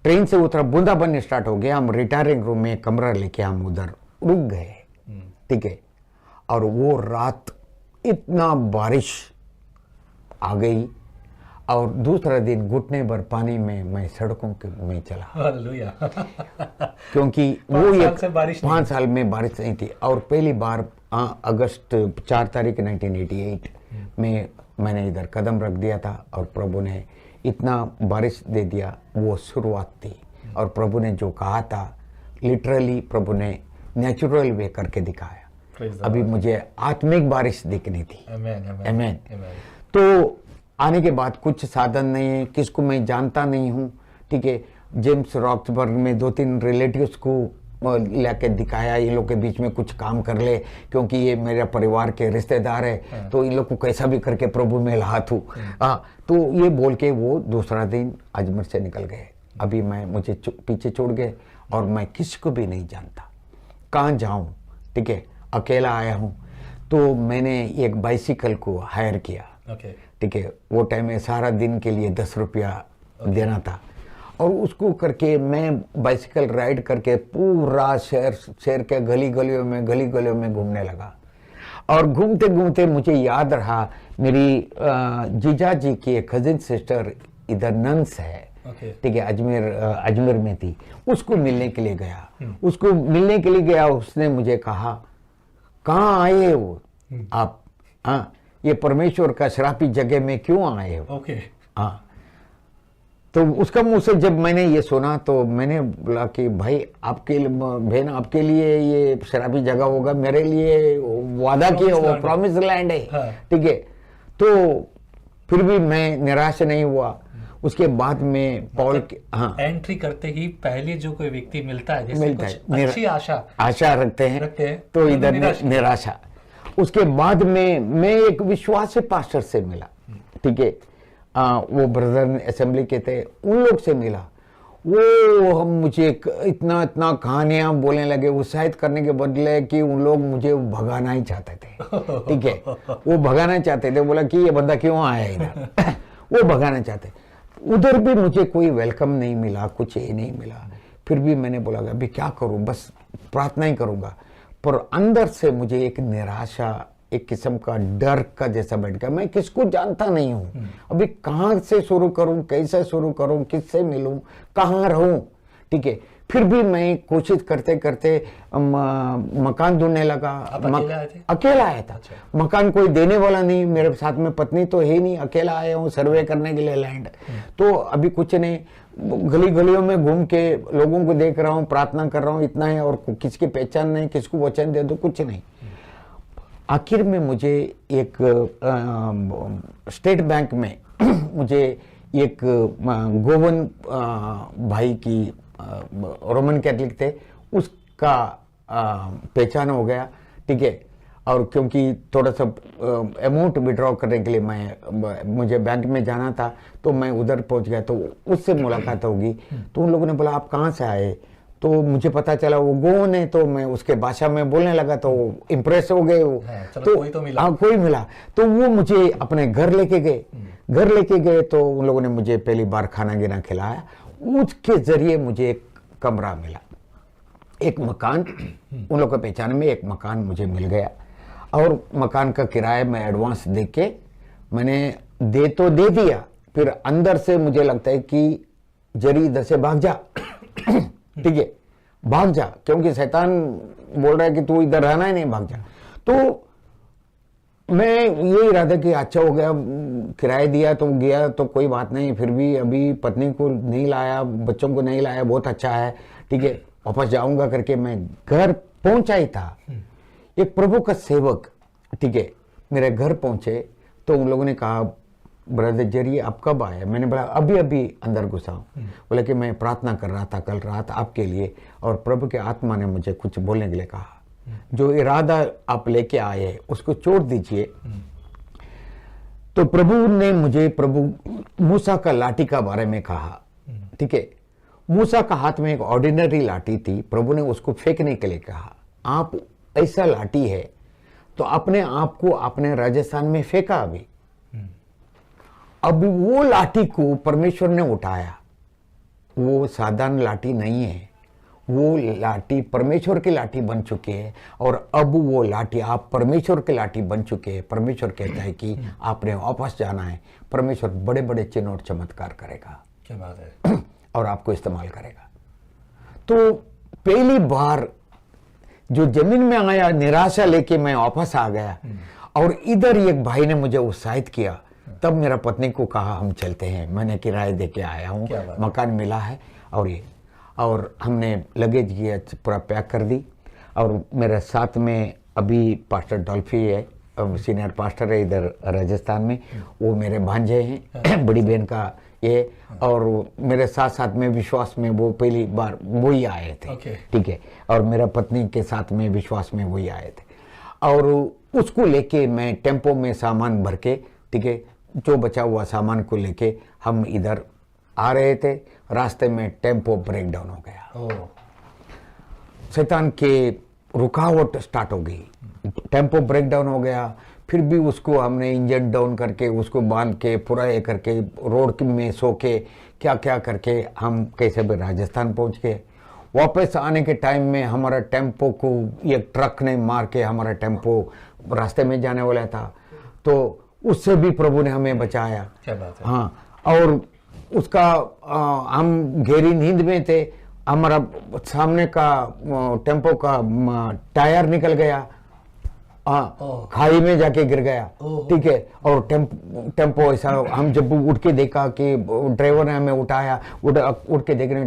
ट्रेन से उतरा, बूंदाबांदी स्टार्ट हो गया। हम रिटायरिंग रूम में कमरा लेके हम उधर रुक गए, ठीक है। और वो रात इतना बारिश आ गई और दूसरा दिन घुटने भर पानी में मैं सड़कों में चला। हालेलुया। क्योंकि वो 5 साल में बारिश नहीं थी। और पहली बार अगस्त 4 तारीख 1988 में मैंने इधर कदम रख दिया था। और प्रभु ने इतना बारिश दे दिया, वो शुरुआत थी। और प्रभु ने जो कहा था लिटरली प्रभु ने नेचुरल वे करके दिखाया। अभी मुझे आत्मिक बारिश दिखनी थी। आमीन। तो आने के बाद कुछ साधन नहीं है, किसको मैं जानता नहीं हूँ, ठीक है। जेम्स रॉक्सबर्ग में 2-3 रिलेटिव्स को लेके दिखाया, ये लोग के बीच में कुछ काम कर ले, क्योंकि ये मेरे परिवार के रिश्तेदार है, तो इन लोग को कैसा भी करके प्रभु में ला तू। तो ये बोल के वो दूसरा दिन अजमेर से निकल गए। अभी मुझे पीछे छोड़ गए और मैं किसी को भी नहीं जानता, कहाँ जाऊँ, ठीक है। अकेला आया हूँ। तो मैंने एक बाइसिकल को हायर किया, ठीक है। वो टाइम में सारा दिन के लिए 10 रुपया देना था। और उसको करके मैं बाइसिकल राइड करके पूरा शहर के गली गलियों में घूमने लगा। और घूमते घूमते मुझे याद रहा मेरी जीजा जी की एक कजिन सिस्टर इधर नंस है, ठीक है, अजमेर में थी। उसको मिलने के लिए गया। उसने मुझे कहा, कहाँ आए हो आप? हाँ, ये परमेश्वर का श्रापित जगह में क्यों आए हो? हाँ। तो उसका मुंह से जब मैंने ये सुना तो मैंने बोला कि भाई आपके बहन आपके लिए ये शराबी जगह होगा, मेरे लिए वादा किया वो प्रॉमिस लैंड है, ठीक है। तो फिर भी मैं निराश नहीं हुआ। उसके बाद में पॉल के एंट्री करते ही पहले जो कोई व्यक्ति मिलता है, जैसे कुछ अच्छी आशा रखते हैं तो इधर निराशा। उसके बाद में मैं एक विश्वासी पास्टर से मिला, ठीक है। वो ब्रदर असेंबली के थे, उन लोग से मिला। वो हम मुझे इतना कहानियां बोलने लगे, उत्साहित करने के बदले कि उन लोग मुझे भगाना ही चाहते थे, ठीक है। वो भगाना चाहते थे, बोला कि ये बंदा क्यों आया इधर। वो भगाना चाहते। उधर भी मुझे कोई वेलकम नहीं मिला, कुछ ये नहीं मिला। फिर भी मैंने बोला अभी क्या करूं, बस प्रार्थना ही करूंगा। पर अंदर से मुझे एक निराशा एक किस्म का डर का जैसा बैठ गया। मैं किसको जानता नहीं हूँ, अभी कहाँ से शुरू करूँ, कैसे शुरू करूँ, किससे मिलूँ, कहाँ रहूँ। ठीक है, फिर भी मैं कोशिश करते करते मकान ढूंढने लगा। आप अकेले आए थे? अकेला आया था। अच्छा। मकान कोई देने वाला नहीं, मेरे साथ में पत्नी तो है नहीं, अकेला आया हूँ सर्वे करने के लिए लैंड। तो अभी कुछ नहीं, गली गलियों में घूम के लोगों को देख रहा हूँ, प्रार्थना कर रहा हूँ, इतना है। और किसकी पहचान नहीं, किसको वचन दे दो, कुछ नहीं। आखिर में मुझे एक स्टेट बैंक में मुझे एक गोवन भाई की रोमन कैथलिक थे, उसका पहचान हो गया। ठीक है, और क्योंकि थोड़ा सा अमाउंट विड्रॉ करने के लिए मुझे बैंक में जाना था, तो मैं उधर पहुंच गया, तो उससे मुलाकात होगी। तो उन लोगों ने बोला आप कहाँ से आए, तो मुझे पता चला वो गोवन है, तो मैं उसके भाषा में बोलने लगा, तो इम्प्रेस हो गए वो। तो कोई तो मिला। हाँ, कोई मिला, तो वो मुझे अपने घर लेके गए। घर लेके गए तो उन लोगों ने मुझे पहली बार खाना गिना खिलाया। उसके जरिए मुझे एक कमरा मिला, एक मकान, उन लोगों के पहचान में एक मकान मुझे मिल गया। और मकान का किराया मैं एडवांस दे के मैंने दे दिया। फिर अंदर से मुझे लगता है कि जरी इधर से भाग जा। ठीक है, भाग जा, क्योंकि शैतान बोल रहा है कि तू इधर रहना ही नहीं, भाग जा। तो मैं ये इरादा कि अच्छा हो गया, किराया दिया तो गया तो कोई बात नहीं, फिर भी अभी पत्नी को नहीं लाया, बच्चों को नहीं लाया, बहुत अच्छा है। ठीक है, वापस जाऊंगा करके मैं घर पहुंचा ही था। एक प्रभु का सेवक, ठीक है, मेरे घर पहुंचे तो उन लोगों ने कहा ब्रदर जेरी आप कब आए? मैंने बोला अभी अभी अंदर घुसा हूं। बोले कि मैं प्रार्थना कर रहा था कल रात आपके लिए, और प्रभु के आत्मा ने मुझे कुछ बोलने के लिए कहा, जो इरादा आप लेके आए हैं उसको छोड़ दीजिए। तो प्रभु ने मुझे प्रभु मूसा का लाठी का बारे में कहा। ठीक है, मूसा का हाथ में एक ऑर्डिनरी लाठी थी, प्रभु ने उसको फेंकने के लिए कहा। आप ऐसा लाठी है तो अपने आप को अपने राजस्थान में फेंका। अभी वो लाठी को परमेश्वर ने उठाया, वो साधारण लाठी नहीं है, वो लाठी परमेश्वर की लाठी बन चुकी है। और अब वो लाठी आप परमेश्वर की लाठी बन चुके हैं। परमेश्वर कहता है कि आपने वापस जाना है, परमेश्वर बड़े बड़े चिन्ह और चमत्कार करेगा। क्या बात है। और आपको इस्तेमाल करेगा। तो पहली बार जो जमीन में आया, निराशा लेके मैं वापस आ गया, और इधर एक भाई ने मुझे उत्साहित किया। तब मेरा पत्नी को कहा हम चलते हैं, मैंने किराए दे के आया हूँ, मकान मिला है, और ये, और हमने लगेज ये पूरा पैक कर दी। और मेरे साथ में अभी पास्टर डॉल्फी है, सीनियर पास्टर है इधर राजस्थान में, वो मेरे भांजे हैं, बड़ी बहन का ये, और मेरे साथ साथ में विश्वास में वो पहली बार वही आए थे। ठीक है, और मेरा पत्नी के साथ में विश्वास में वही आए थे। और उसको लेके मैं टेम्पो में सामान भर के, ठीक है, जो बचा हुआ सामान को लेके हम इधर आ रहे थे। रास्ते में टेम्पो ब्रेक डाउन हो गया। शैतान के रुकावट स्टार्ट हो गई, टेम्पो ब्रेक डाउन हो गया। फिर भी उसको हमने इंजन डाउन करके उसको बांध के पूरा ये करके रोड में सो के क्या क्या करके हम कैसे भी राजस्थान पहुंच गए। वापस आने के टाइम में हमारा टेम्पो को एक ट्रक ने मार के, हमारा टेम्पो रास्ते में जाने वाला था, तो उससे भी प्रभु ने हमें बचाया। क्या बात है। हाँ, और उसका हम गहरी नींद में थे, हमारा सामने का टेम्पो का टायर निकल गया, खाई में जाके गिर गया। ठीक है, और टेम्पो ऐसा, हम जब उठ के देखा कि ड्राइवर ने हमें उठाया, उठ के देखने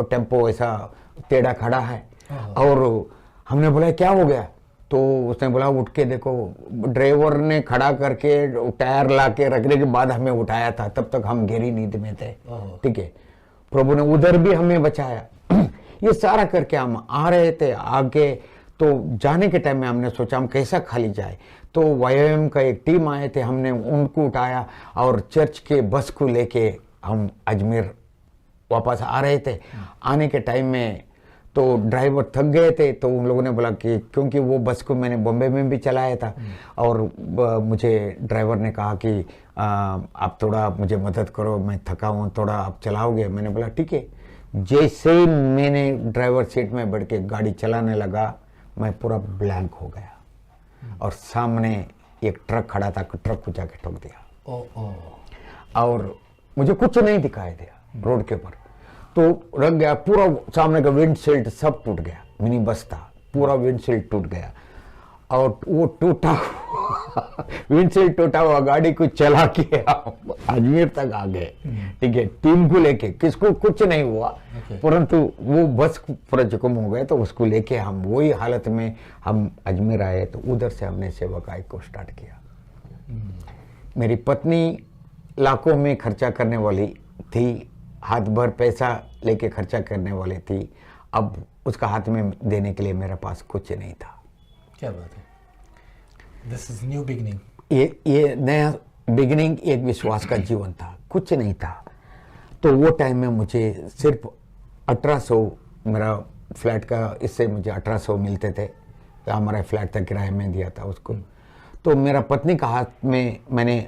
टेम्पो ऐसा टेढ़ा खड़ा है। और हमने बोला क्या हो गया? तो उसने बोला उठ के देखो। ड्राइवर ने खड़ा करके टायर ला के रखने के बाद हमें उठाया था, तब तक हम गहरी नींद में थे। ठीक है, प्रभु ने उधर भी हमें बचाया। ये सारा करके हम आ रहे थे आगे, तो जाने के टाइम में हमने सोचा हम कैसा खाली जाए, तो YWM का एक टीम आए थे, हमने उनको उठाया और चर्च के बस को लेके हम अजमेर वापस आ रहे थे। आने के टाइम में तो ड्राइवर थक गए थे, तो उन लोगों ने बोला कि क्योंकि वो बस को मैंने बॉम्बे में भी चलाया था, और मुझे ड्राइवर ने कहा कि आप थोड़ा मुझे मदद करो, मैं थका हूँ, थोड़ा आप चलाओगे? मैंने बोला ठीक है। जैसे ही मैंने ड्राइवर सीट में बैठ के गाड़ी चलाने लगा, मैं पूरा ब्लैंक हो गया। और सामने एक ट्रक खड़ा था, ट्रक को जाके ठोक दिया। और मुझे कुछ नहीं दिखाई दिया रोड के ऊपर, तो रख गया पूरा, सामने का विंडशील्ड सब टूट गया, मिनी बस था, पूरा विंडशील्ड टूट गया। और वो टूटा विंडशील्ड टूटा हुआ गाड़ी को चला के हम अजमेर तक आ गए, ठीक है, टीम को लेके। किसको कुछ नहीं हुआ, परंतु वो बस पूरा जख्म हो गए, तो उसको लेके हम वही हालत में हम अजमेर आए। तो उधर से हमने सेवकाई को स्टार्ट किया। मेरी पत्नी लाखों में खर्चा करने वाली थी, हाथ भर पैसा लेके खर्चा करने वाली थी। अब उसका हाथ में देने के लिए मेरे पास कुछ नहीं था। क्या बात है, दिस इज न्यू बिगिनिंग। ये नया बिगिनिंग, एक विश्वास का जीवन था, कुछ नहीं था। तो वो टाइम में मुझे सिर्फ 1800 मेरा फ्लैट का, इससे मुझे 1800 मिलते थे, हमारा फ्लैट था, किराए में दिया था उसको। तो मेरा पत्नी का हाथ में मैंने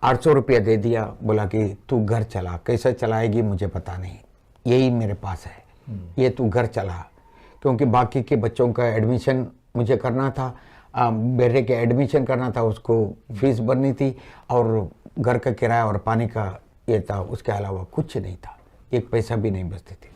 800 रुपया दे दिया, बोला कि तू घर चला, कैसे चलाएगी मुझे पता नहीं, यही मेरे पास है, ये तू घर चला। क्योंकि बाकी के बच्चों का एडमिशन मुझे करना था, बेटे के एडमिशन करना था, उसको फीस भरनी थी, और घर का किराया और पानी का ये था, उसके अलावा कुछ नहीं था, एक पैसा भी नहीं बचती थी।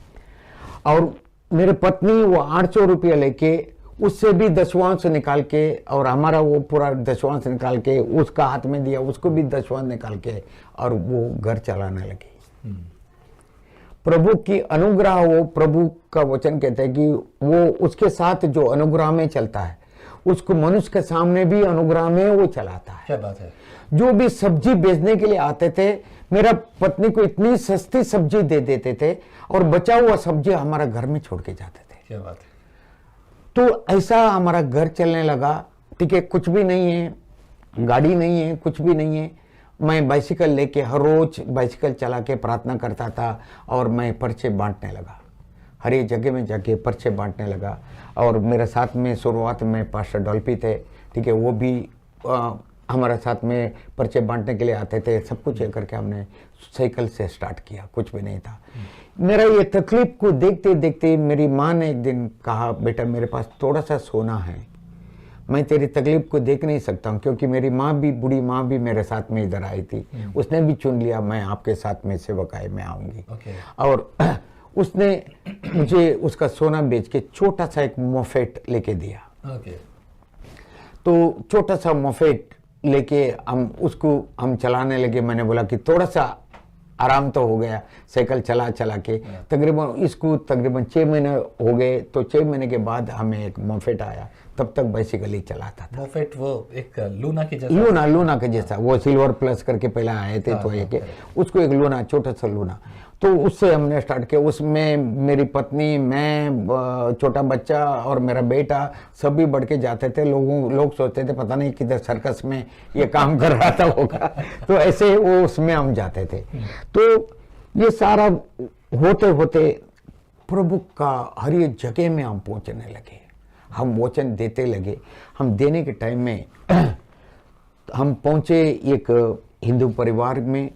और मेरे पत्नी वो 800 रुपया लेके उससे भी दशवांश निकाल के, और हमारा वो पूरा दशवांश निकाल के उसका हाथ में दिया, उसको भी दशवांश निकाल के, और वो घर चलाने लगी। प्रभु की अनुग्रह, वो प्रभु का वचन कहते हैं कि वो उसके साथ जो अनुग्रह में चलता है, उसको मनुष्य के सामने भी अनुग्रह में वो चलाता है। क्या बात है। जो भी सब्जी बेचने के लिए आते थे, मेरा पत्नी को इतनी सस्ती सब्जी दे देते थे, और बचा हुआ सब्जी हमारा घर में छोड़ के जाते थे। क्या बात है। तो ऐसा हमारा घर चलने लगा, ठीक है, कुछ भी नहीं है, गाड़ी नहीं है, कुछ भी नहीं है। मैं बाइसिकल लेके हर रोज बाइसिकल चला के प्रार्थना करता था, और मैं पर्चे बांटने लगा, हर एक जगह में जाके पर्चे बांटने लगा। और मेरे साथ में शुरुआत में पास्टर डॉल्फी थे, ठीक है, वो भी हमारे साथ में पर्चे बांटने के लिए आते थे। सब कुछ ये करके हमने साइकिल से स्टार्ट किया, कुछ भी नहीं था। मेरा ये तकलीफ को देखते देखते मेरी माँ ने एक दिन कहा, बेटा मेरे पास थोड़ा सा सोना है, मैं तेरी तकलीफ को देख नहीं सकता हूँ। क्योंकि मेरी माँ भी, बूढ़ी माँ भी मेरे साथ में इधर आई थी, उसने भी चुन लिया मैं आपके साथ में सेवकाई में आऊँगी। और उसने मुझे उसका सोना बेच के छोटा सा एक मोफेट लेके दिया। तो छोटा सा मोफेट लेके हम चलाने लगे। मैंने बोला कि थोड़ा सा आराम तो हो गया साइकिल चला चला के। तकरीबन 6 महीने हो गए। तो 6 महीने के बाद हमें एक मोफेट आया, तब तक बाइसिकल ही चलाता था। मोफेट वो एक लूना के जैसा, लूना के जैसा, वो सिल्वर प्लस करके पहले आए थे। तो एक उसको एक लूना, छोटा सा लूना, तो उससे हमने स्टार्ट किया। उसमें मेरी पत्नी, मैं, छोटा बच्चा और मेरा बेटा सभी बढ़ के जाते थे। लोग सोचते थे पता नहीं किधर सर्कस में ये काम कर रहा था होगा। तो ऐसे वो उसमें हम जाते थे। तो ये सारा होते होते प्रभु का हर एक जगह में हम पहुंचने लगे, हम वचन देते लगे। हम देने के टाइम में हम पहुंचे एक हिंदू परिवार में,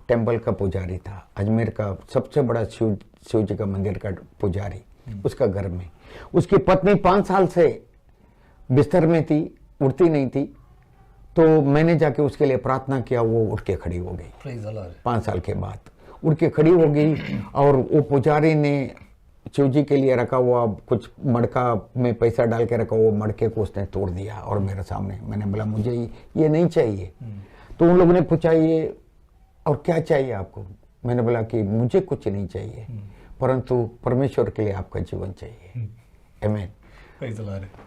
टेम्पल का पुजारी था, अजमेर का सबसे बड़ा शिव जी का मंदिर का पुजारी, उसका घर में। उसकी पत्नी 5 साल से बिस्तर में थी, उठती नहीं थी। तो मैंने जाके उसके लिए प्रार्थना किया, वो उठ के खड़ी हो गई 5 साल के बाद, उठ के खड़ी हो गई। और वो पुजारी ने शिव जी के लिए रखा हुआ कुछ मटका में पैसा डाल के रखा, वो मटके को उसने तोड़ दिया और मेरे सामने। मैंने बोला मुझे ये नहीं चाहिए। तो उन लोगों ने पूछा ये और क्या चाहिए आपको? मैंने बोला कि मुझे कुछ नहीं चाहिए, परंतु परमेश्वर के लिए आपका जीवन चाहिए। आमीन।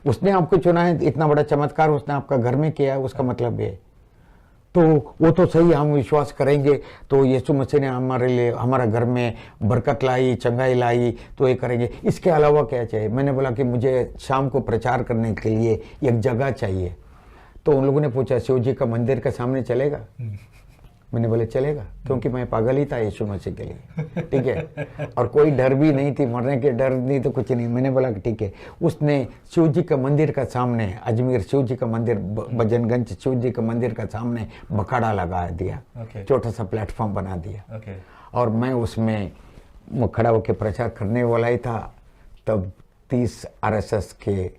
उसने आपको चुना है, इतना बड़ा चमत्कार उसने आपका घर में किया है, उसका मतलब ये। तो वो तो सही, हम विश्वास करेंगे। तो यीशु मसीह ने हमारे लिए, हमारा घर में बरकत लाई, चंगाई लाई, तो ये करेंगे। इसके अलावा क्या चाहिए? मैंने बोला कि मुझे शाम को प्रचार करने के लिए एक जगह चाहिए। तो उन लोगों ने पूछा शिव जी का मंदिर के सामने चलेगा? मैंने बोले चलेगा, क्योंकि मैं पागल ही था यीशु मसीह के लिए, ठीक है। और कोई डर भी नहीं थी, मरने के डर नहीं तो कुछ नहीं। मैंने बोला कि ठीक है। उसने शिव जी का मंदिर का सामने, अजमेर शिव जी का मंदिर, भजनगंज शिव जी का मंदिर का सामने बखाड़ा लगा दिया, छोटा सा प्लेटफॉर्म बना दिया। और मैं उसमें खड़ा होकर प्रचार करने वाला ही था। तब 30 RSS के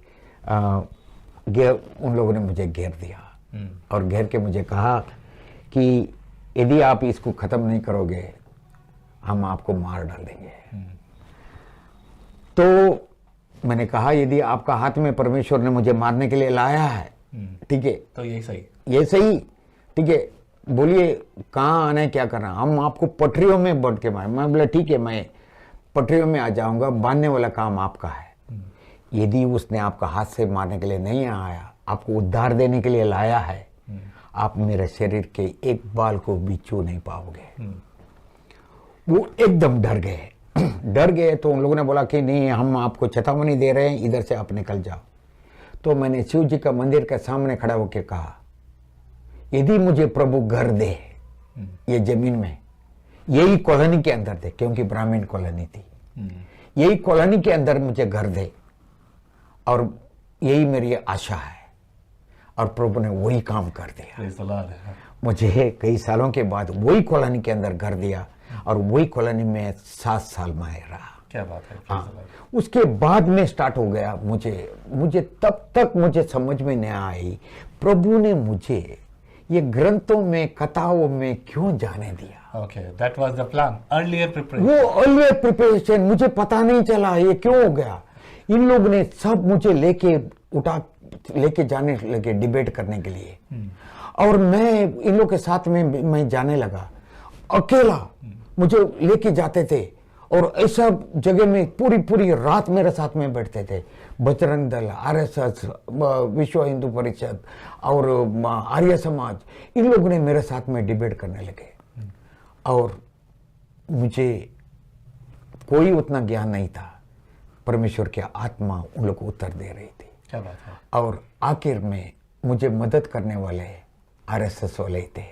उन लोगों ने मुझे घेर दिया और घेर के मुझे कहा कि यदि आप इसको ख़त्म नहीं करोगे हम आपको मार डालेंगे। तो मैंने कहा यदि आपका हाथ में परमेश्वर ने मुझे मारने के लिए लाया है, ठीक है, तो ये सही, ये सही, ठीक है, बोलिए कहाँ आना है, क्या करना, हम आपको पटरियों में बढ़ के मारे। मैं बोला ठीक है, मैं पटरियों में आ जाऊंगा, बांधने वाला काम आपका है। यदि उसने आपका हाथ से मारने के लिए नहीं आया, आपको उद्धार देने के लिए लाया है, आप मेरे शरीर के एक बाल को भी छू नहीं पाओगे। वो एकदम डर गए। डर गए तो उन लोगों ने बोला कि नहीं, हम आपको चेतावनी दे रहे हैं, इधर से आप निकल जाओ। तो मैंने शिव जी का मंदिर के सामने खड़ा होकर कहा यदि मुझे प्रभु घर दे ये जमीन में, यही कॉलोनी के अंदर दे, क्योंकि ब्राह्मण कॉलोनी थी, यही कॉलोनी के अंदर मुझे घर दे, और यही मेरी आशा है। और प्रभु ने वही काम कर दिया। मुझे कई सालों के बाद वही कॉलोनी के अंदर घर दिया और वही कॉलोनी में 7 साल में रहा। क्या बात है। हाँ, उसके बाद में स्टार्ट हो गया। मुझे तब तक मुझे समझ में नहीं आई प्रभु ने मुझे ये ग्रंथों में, कथाओं में क्यों जाने दिया। Okay, that was the plan, earlier preparation. वो अर्लियर प्रिपरेशन मुझे पता नहीं चला ये क्यों हो गया। इन लोग ने सब मुझे लेके जाने लगे डिबेट करने के लिए, और मैं इन लोग के साथ में मैं जाने लगा अकेला। मुझे लेके जाते थे और ऐसा जगह में पूरी रात मेरे साथ में बैठते थे। बजरंग दल, आरएसएस, विश्व हिंदू परिषद और आर्य समाज, इन लोगों ने मेरे साथ में डिबेट करने लगे और मुझे कोई उतना ज्ञान नहीं था। परमेश्वर की आत्मा उन लोग को उत्तर दे रही थी। क्या बात है। और आखिर में मुझे मदद करने वाले आरएसएस वाले ही थे,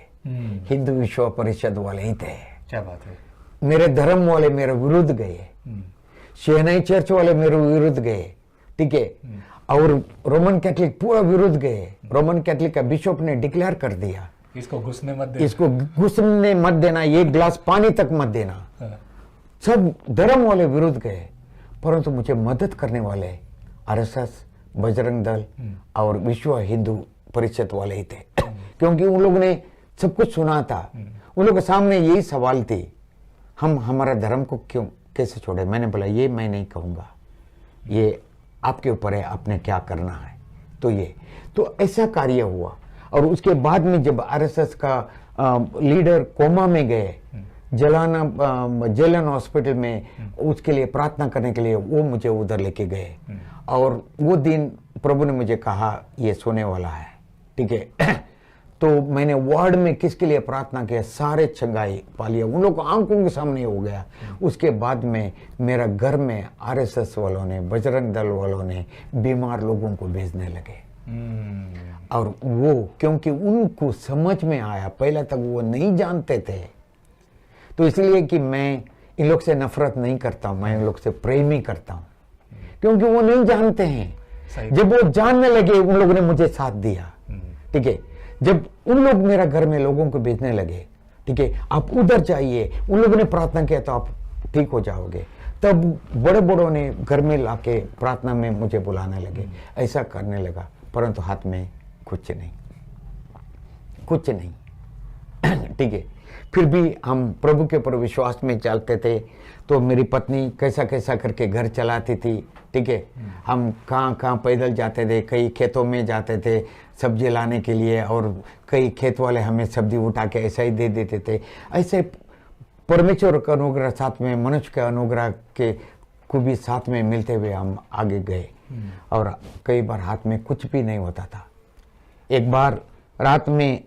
हिंदू विश्व परिषद वाले ही थे। क्या बात है। मेरे धर्म वाले मेरे विरुद्ध गए, शहनाई चर्च वाले मेरे विरुद्ध गए, ठीक है, और रोमन कैथलिक पूरा विरुद्ध गए। रोमन कैथलिक का बिशप ने डिक्लेयर कर दिया इसको घुसने मत देना, इसको घुसने मत देना, एक गिलास पानी तक मत देना। सब धर्म वाले विरुद्ध गए, परंतु मुझे मदद करने वाले आरएसएस, बजरंग दल और विश्व हिंदू परिषद वाले ही थे। क्योंकि उन लोगों ने सब कुछ सुना था। उन लोगों के सामने यही सवाल थी, हम हमारा धर्म को क्यों कैसे छोड़े। मैंने बोला ये मैं नहीं कहूँगा, ये आपके ऊपर है, आपने क्या करना है। तो ऐसा कार्य हुआ। और उसके बाद में जब आरएसएस का लीडर कोमा में गए, जेलन हॉस्पिटल में, उसके लिए प्रार्थना करने के लिए वो मुझे उधर लेके गए। और वो दिन प्रभु ने मुझे कहा ये सोने वाला है, ठीक है। तो मैंने वार्ड में किसके लिए प्रार्थना किया, सारे चंगाई पा लिया, उन लोग आंखों के सामने हो गया। उसके बाद में मेरा घर में आरएसएस वालों ने, बजरंग दल वालों ने बीमार लोगों को भेजने लगे। और वो क्योंकि उनको समझ में आया, पहले तक वो नहीं जानते थे, तो इसलिए कि मैं इन लोग से नफरत नहीं करता हूँ, मैं इन लोग से प्रेम ही करता हूँ, क्योंकि वो नहीं जानते हैं। जब वो जानने लगे उन लोगों ने मुझे साथ दिया, ठीक है। जब उन लोग मेरा घर में लोगों को भेजने लगे, ठीक है, आप उधर जाइए, उन लोगों ने प्रार्थना किया तो आप ठीक हो जाओगे, तब बड़े बड़ों ने घर में लाके प्रार्थना में मुझे बुलाने लगे, ऐसा करने लगा। परंतु हाथ में कुछ नहीं, ठीक है। फिर भी हम प्रभु के ऊपर विश्वास में चलते थे। तो मेरी पत्नी कैसा कैसा करके घर चलाती थी, ठीक है। हम कहाँ पैदल जाते थे, कई खेतों में जाते थे सब्जी लाने के लिए, और कई खेत वाले हमें सब्जी उठा के ऐसा ही दे देते थे। ऐसे परमेश्वर का अनुग्रह साथ में, मनुष्य के अनुग्रह के को भी साथ में मिलते हुए हम आगे गए। और कई बार हाथ में कुछ भी नहीं होता था। एक बार रात में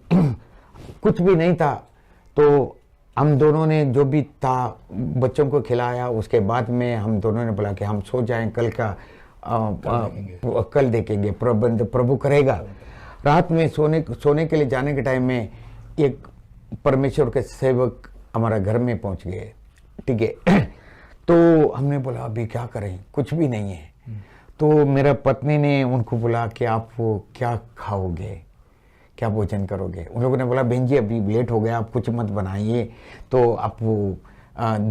कुछ भी नहीं था, तो हम दोनों ने जो भी था बच्चों को खिलाया। उसके बाद में हम दोनों ने बोला कि हम सो जाएं, कल का कल देखेंगे, प्रबंध प्रभु करेगा। रात में सोने के लिए जाने के टाइम में एक परमेश्वर के सेवक हमारा घर में पहुंच गए, ठीक है। तो हमने बोला अभी क्या करें, कुछ भी नहीं है। तो मेरा पत्नी ने उनको बोला कि आप वो क्या खाओगे, क्या भोजन करोगे। उन लोगों ने बोला बहन जी अभी लेट हो गया, आप कुछ मत बनाइए, तो आप वो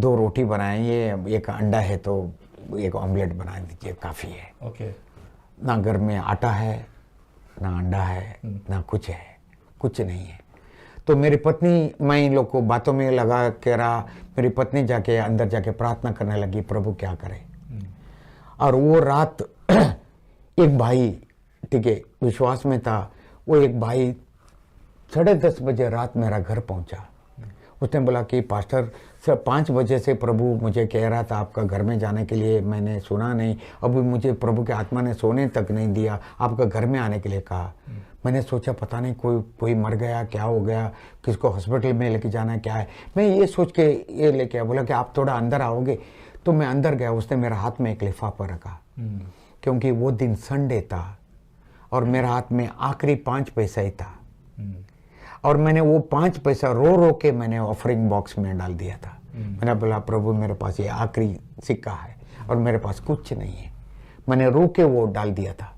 2 रोटी बनाइए, एक अंडा है तो एक ऑमलेट बना दीजिए, काफ़ी है। ओके। ना घर में आटा है, ना अंडा है, ना कुछ है, कुछ नहीं है। तो मेरी पत्नी, मैं इन लोग को बातों में लगा के रहा, मेरी पत्नी जाके अंदर जाके प्रार्थना करने लगी, प्रभु क्या करे। और वो रात एक भाई, ठीक है, विश्वास में था, वो एक भाई 10:30 बजे रात मेरा घर पहुंचा। उसने बोला कि पास्टर सर 5 बजे से प्रभु मुझे कह रहा था आपका घर में जाने के लिए, मैंने सुना नहीं, अभी मुझे प्रभु के आत्मा ने सोने तक नहीं दिया, आपका घर में आने के लिए कहा। मैंने सोचा पता नहीं कोई मर गया, क्या हो गया, किसको हॉस्पिटल में लेके जाना है, क्या है। मैं ये सोच के ये लेके आया, बोला कि आप थोड़ा अंदर आओगे। तो मैं अंदर गया, उसने मेरा हाथ में एक लिफाफा रखा, क्योंकि वो दिन संडे था और मेरा हाथ में आखिरी 5 पैसा ही था। और मैंने वो 5 पैसा रो रो के मैंने ऑफरिंग बॉक्स में डाल दिया था। मैंने बोला प्रभु मेरे पास ये आखिरी सिक्का है और मेरे पास कुछ नहीं है। मैंने रो के वो डाल दिया था।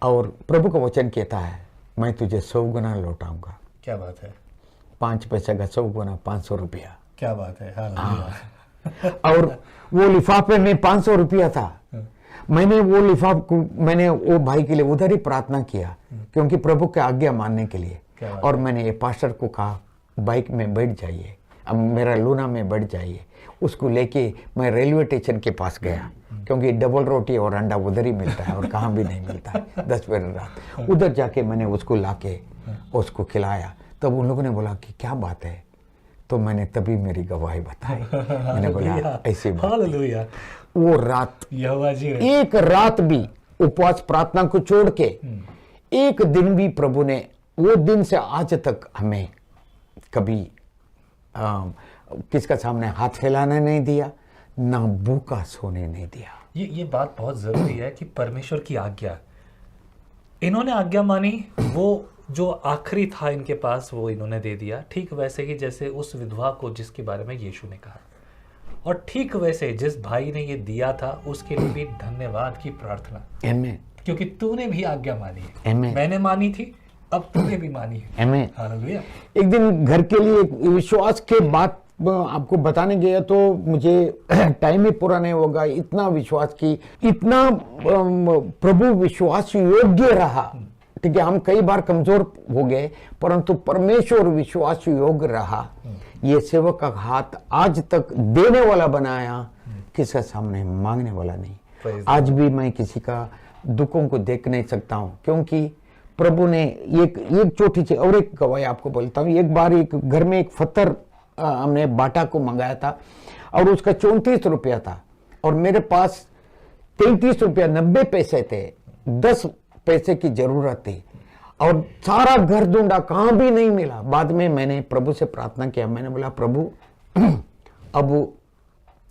और प्रभु का वचन कहता है मैं तुझे 100 गुना लौटाऊंगा। क्या बात है। 5 पैसे का 100 गुना 500 रुपया। क्या बात है। हाँ। और वो लिफाफे में 500 रुपया था। मैंने वो मैंने वो भाई के लिए उधर ही प्रार्थना किया, क्योंकि प्रभु की आज्ञा मानने के लिए। और मैंने ये पास्टर को कहा बाइक में बैठ जाइए, अब मेरा लूना में बैठ जाइए। उसको लेके मैं रेलवे स्टेशन के पास गया, क्योंकि डबल रोटी और अंडा उधर ही मिलता है और कहाँ भी नहीं मिलता है 10 बजे रात। उधर जाके मैंने उसको लाके उसको खिलाया। तब उन लोगों ने बोला कि क्या बात है। तो मैंने तभी मेरी गवाही बताई। मैंने बोला ऐसी बात। वो रात एक रात भी उपवास प्रार्थना को छोड़ के एक दिन भी प्रभु ने वो दिन से आज तक हमें कभी किसका सामने हाथ फैलाने नहीं दिया, ना भूखा सोने नहीं दिया। ये बात बहुत जरूरी है कि परमेश्वर की आज्ञा, इन्होंने आज्ञा मानी, वो जो आखिरी था इनके पास वो इन्होंने दे दिया। ठीक वैसे ही जैसे उस विधवा को जिसके बारे में यीशु ने कहा, और ठीक वैसे जिस भाई ने ये दिया था उसके लिए भी धन्यवाद की प्रार्थना। आमीन। क्योंकि तूने भी आज्ञा मानी है। आमीन। मैंने मानी थी, अब तूने भी मानी है। आमीन। हालेलुया। एक दिन घर के लिए विश्वास के बात आपको बताने गया तो मुझे टाइम ही पूरा नहीं होगा। इतना विश्वास की, इतना प्रभु विश्वास योग्य रहा। ठीक है, हम कई बार कमजोर हो गए, परंतु परमेश्वर विश्वास योग्य रहा। ये सेवक का हाथ आज तक देने वाला बनाया, किसके सामने मांगने वाला नहीं। आज भी मैं किसी का दुखों को देख नहीं सकता हूं, क्योंकि प्रभु ने एक छोटी सी और एक गवाही आपको बोलता हूँ। एक बार एक घर में एक पत्थर हमने बाटा को मंगाया था और उसका 34 रुपया था और मेरे पास 33 रुपया 90 पैसे थे। 10 पैसे की जरूरत थी और सारा घर ढूंढा, कहां भी नहीं मिला। बाद में मैंने प्रभु से प्रार्थना किया। मैंने बोला प्रभु अब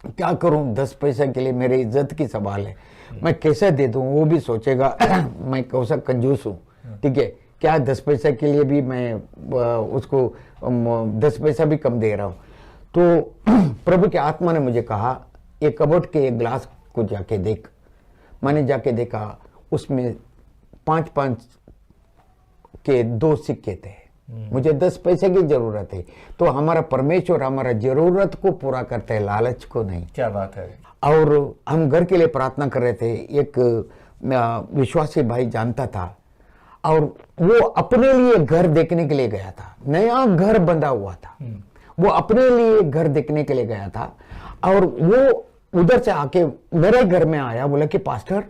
क्या करूं, 10 पैसे के लिए मेरी इज्जत की सवाल है, मैं कैसे दे दूं। वो भी सोचेगा मैं कौन कंजूस हूं। ठीक है, क्या 10 पैसे के लिए भी मैं उसको 10 पैसा भी कम दे रहा हूं। तो प्रभु के आत्मा ने मुझे कहा ये कबोर्ड के एक ग्लास को जाके देख। मैंने जाके देखा, उसमें 5-5 के 2 सिक्के थे। मुझे 10 पैसे की जरूरत है। तो हमारा परमेश्वर हमारा जरूरत को पूरा करते है, लालच को नहीं। क्या बात है। और हम घर के लिए प्रार्थना कर रहे थे। एक विश्वासी भाई जानता था और वो अपने लिए घर देखने के लिए गया था। नया घर बंधा हुआ था, वो अपने लिए घर देखने के लिए गया था। और वो उधर से आके मेरे घर में आया, बोला कि पास्टर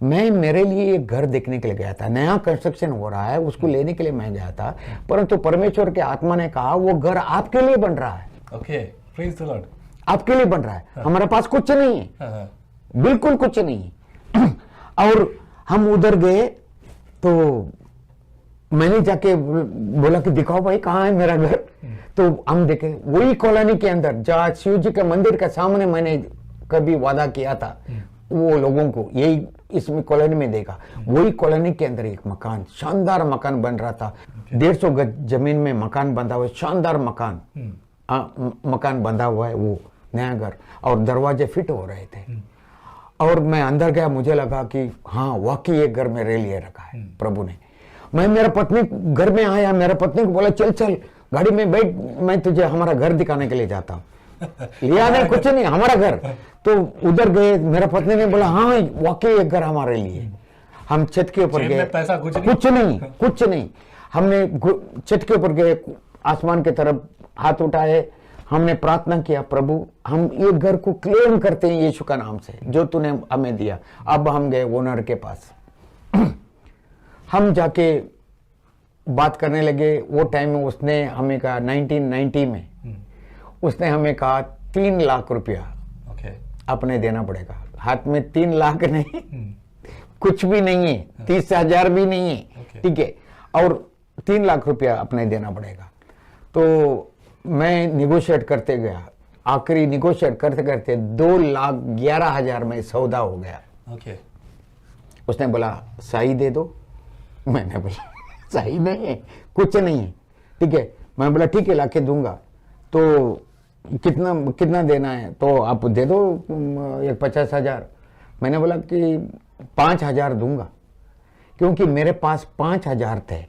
मैं मेरे लिए एक घर देखने के लिए गया था, नया कंस्ट्रक्शन हो रहा है, उसको लेने के लिए मैं गया था, परंतु परमेश्वर के आत्मा ने कहा वो घर आपके लिए बन रहा है। Okay, praise the Lord. आपके लिए बन रहा है। हमारे पास कुछ नहीं है, बिल्कुल कुछ नहीं। और हम उधर गए तो मैंने जाके बोला कि दिखाओ भाई कहाँ है मेरा घर। तो हम देखे वही कॉलोनी के अंदर जहाँ शिव जी के मंदिर के सामने मैंने कभी वादा किया था वो लोगों को, यही इसमें कॉलोनी में देखा। वही कॉलोनी के अंदर एक मकान, शानदार मकान बन रहा था। 150 गज जमीन में मकान बंधा हुआ है, शानदार मकान। मकान बंधा हुआ है, वो नया घर, और दरवाजे फिट हो रहे थे। और मैं अंदर गया, मुझे लगा कि हाँ वाकई एक घर मेरे लिए रखा है प्रभु ने। मैं मेरा पत्नी घर में आया, मेरा पत्नी को बोला चल चल गाड़ी में बैठ, मैं तुझे हमारा घर दिखाने के लिए जाता हूँ। लिया नहीं, कुछ नहीं, हमारा घर। तो उधर गए, मेरा पत्नी ने बोला हाँ वाकई एक घर हमारे लिए। हम छत के ऊपर जेब गए, में पैसा कुछ नहीं? कुछ नहीं। हमने छत के ऊपर गए, आसमान की तरफ हाथ उठाए, हमने प्रार्थना किया, प्रभु हम ये घर को क्लेम करते हैं यीशु का नाम से, जो तूने हमें दिया। अब हम गए ओनर के पास, हम जाके बात करने लगे। वो टाइम में उसने हमें कहा 1990 में उसने हमें कहा 3 लाख रुपया अपने देना पड़ेगा। हाथ में 3 लाख नहीं, कुछ भी नहीं है, 30,000 भी नहीं है, ठीक है, और 3 लाख रुपया अपने देना पड़ेगा। तो मैं निगोशिएट करते गया, आखिरी निगोशिएट करते करते 2,11,000 में सौदा हो गया। उसने बोला सही दे दो। मैंने बोला सही नहीं है, कुछ नहीं है, ठीक है। मैं बोला ठीक है, लाके दूंगा। तो कितना देना है? तो आप दे दो 50,000। मैंने बोला कि 5,000 दूंगा, क्योंकि मेरे पास 5,000 थे।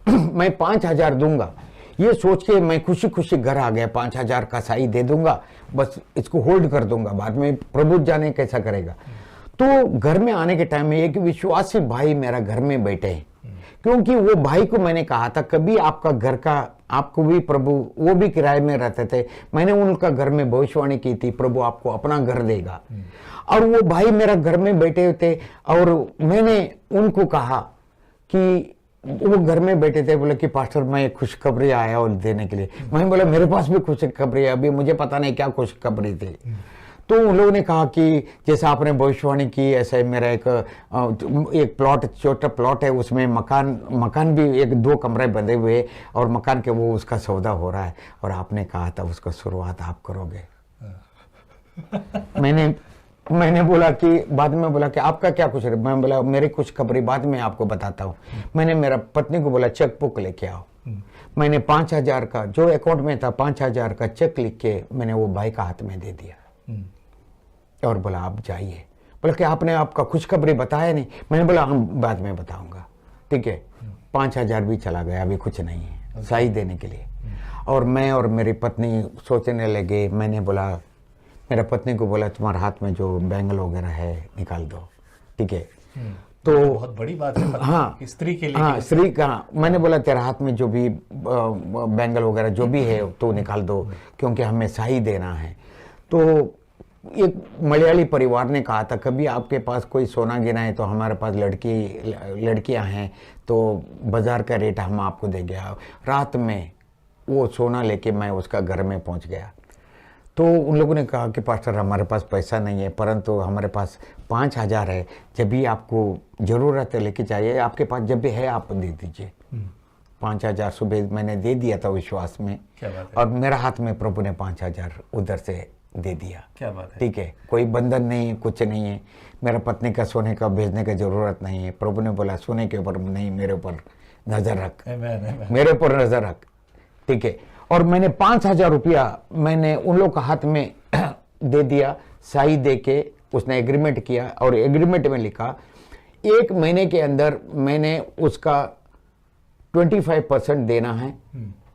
मैं 5,000 दूंगा, ये सोच के मैं खुशी खुशी घर आ गया। 5,000 का साई दे दूंगा, बस इसको होल्ड कर दूंगा, बाद में प्रभु जाने कैसा करेगा। तो घर में आने के टाइम में एक विश्वासी भाई मेरा घर में बैठे हैं, क्योंकि वो भाई को मैंने कहा था कभी आपका घर का, आपको भी प्रभु, वो भी किराए में रहते थे, मैंने उनका घर में भविष्यवाणी की थी, प्रभु आपको अपना घर देगा। और वो भाई मेरा घर में बैठे थे, और मैंने उनको कहा कि वो घर में बैठे थे, बोले कि पास्टर मैं खुशखबरी आया और देने के लिए। मैं बोला मेरे पास भी खुशखबरी है, अभी मुझे पता नहीं क्या खुशखबरी थी। तो उन लोगों ने कहा कि जैसा आपने भविष्यवाणी की, ऐसे मेरा एक प्लॉट, छोटा प्लॉट है, उसमें मकान भी 1-2 कमरे बंधे हुए, और मकान के वो उसका सौदा हो रहा है, और आपने कहा था उसका शुरुआत आप करोगे। मैंने बोला कि बाद में बोला कि आपका क्या कुछ, मैं बोला मेरी कुछ खबरी बाद में आपको बताता हूँ। मैंने मेरा पत्नी को बोला चेक बुक लेके आओ। मैंने 5,000 का जो अकाउंट में था 5,000 का चेक लिख के मैंने वो भाई का हाथ में दे दिया, और बोला आप जाइए। बोला कि आपने आपका खुशखबरी बताया नहीं। मैंने बोला हम बाद में बताऊंगा, ठीक है। 5,000 भी चला गया, अभी कुछ नहीं है साई देने के लिए। और मैं और मेरी पत्नी सोचने लगे। मैंने बोला, मेरा पत्नी को बोला तुम्हारे हाथ में जो बैंगल वगैरह है निकाल दो, ठीक है। तो बहुत बड़ी बात है, हाँ, स्त्री के लिए। हाँ, स्त्री का। मैंने बोला तेरे हाथ में जो भी बैंगल वगैरह जो भी है तो निकाल दो, क्योंकि हमें साई देना है। तो एक मलयाली परिवार ने कहा था कभी आपके पास कोई सोना गिना है तो हमारे पास लड़कियां हैं, तो बाजार का रेट हम आपको दे गया। रात में वो सोना लेके मैं उसका घर में पहुंच गया। तो उन लोगों ने कहा कि पास्टर हमारे पास पैसा नहीं है, परंतु हमारे पास 5,000 है, जब भी आपको ज़रूरत है लेके जाइए, आपके पास जब भी है आप दे दीजिए। 5,000 सुबह मैंने दे दिया था विश्वास में, और मेरा हाथ में प्रभु ने 5,000 उधर से दे दिया। क्या बात है, ठीक है। कोई बंधन नहीं है, कुछ नहीं है, मेरा पत्नी का सोने का भेजने की जरूरत नहीं है। प्रभु ने बोला सोने के ऊपर नहीं, मेरे ऊपर नजर रख, मेरे ऊपर नजर रख, ठीक है। और मैंने 5,000 रुपया मैंने उन लोग के हाथ में दे दिया, साई दे के उसने एग्रीमेंट किया, और एग्रीमेंट में लिखा 1 महीने के अंदर मैंने उसका 25% देना है,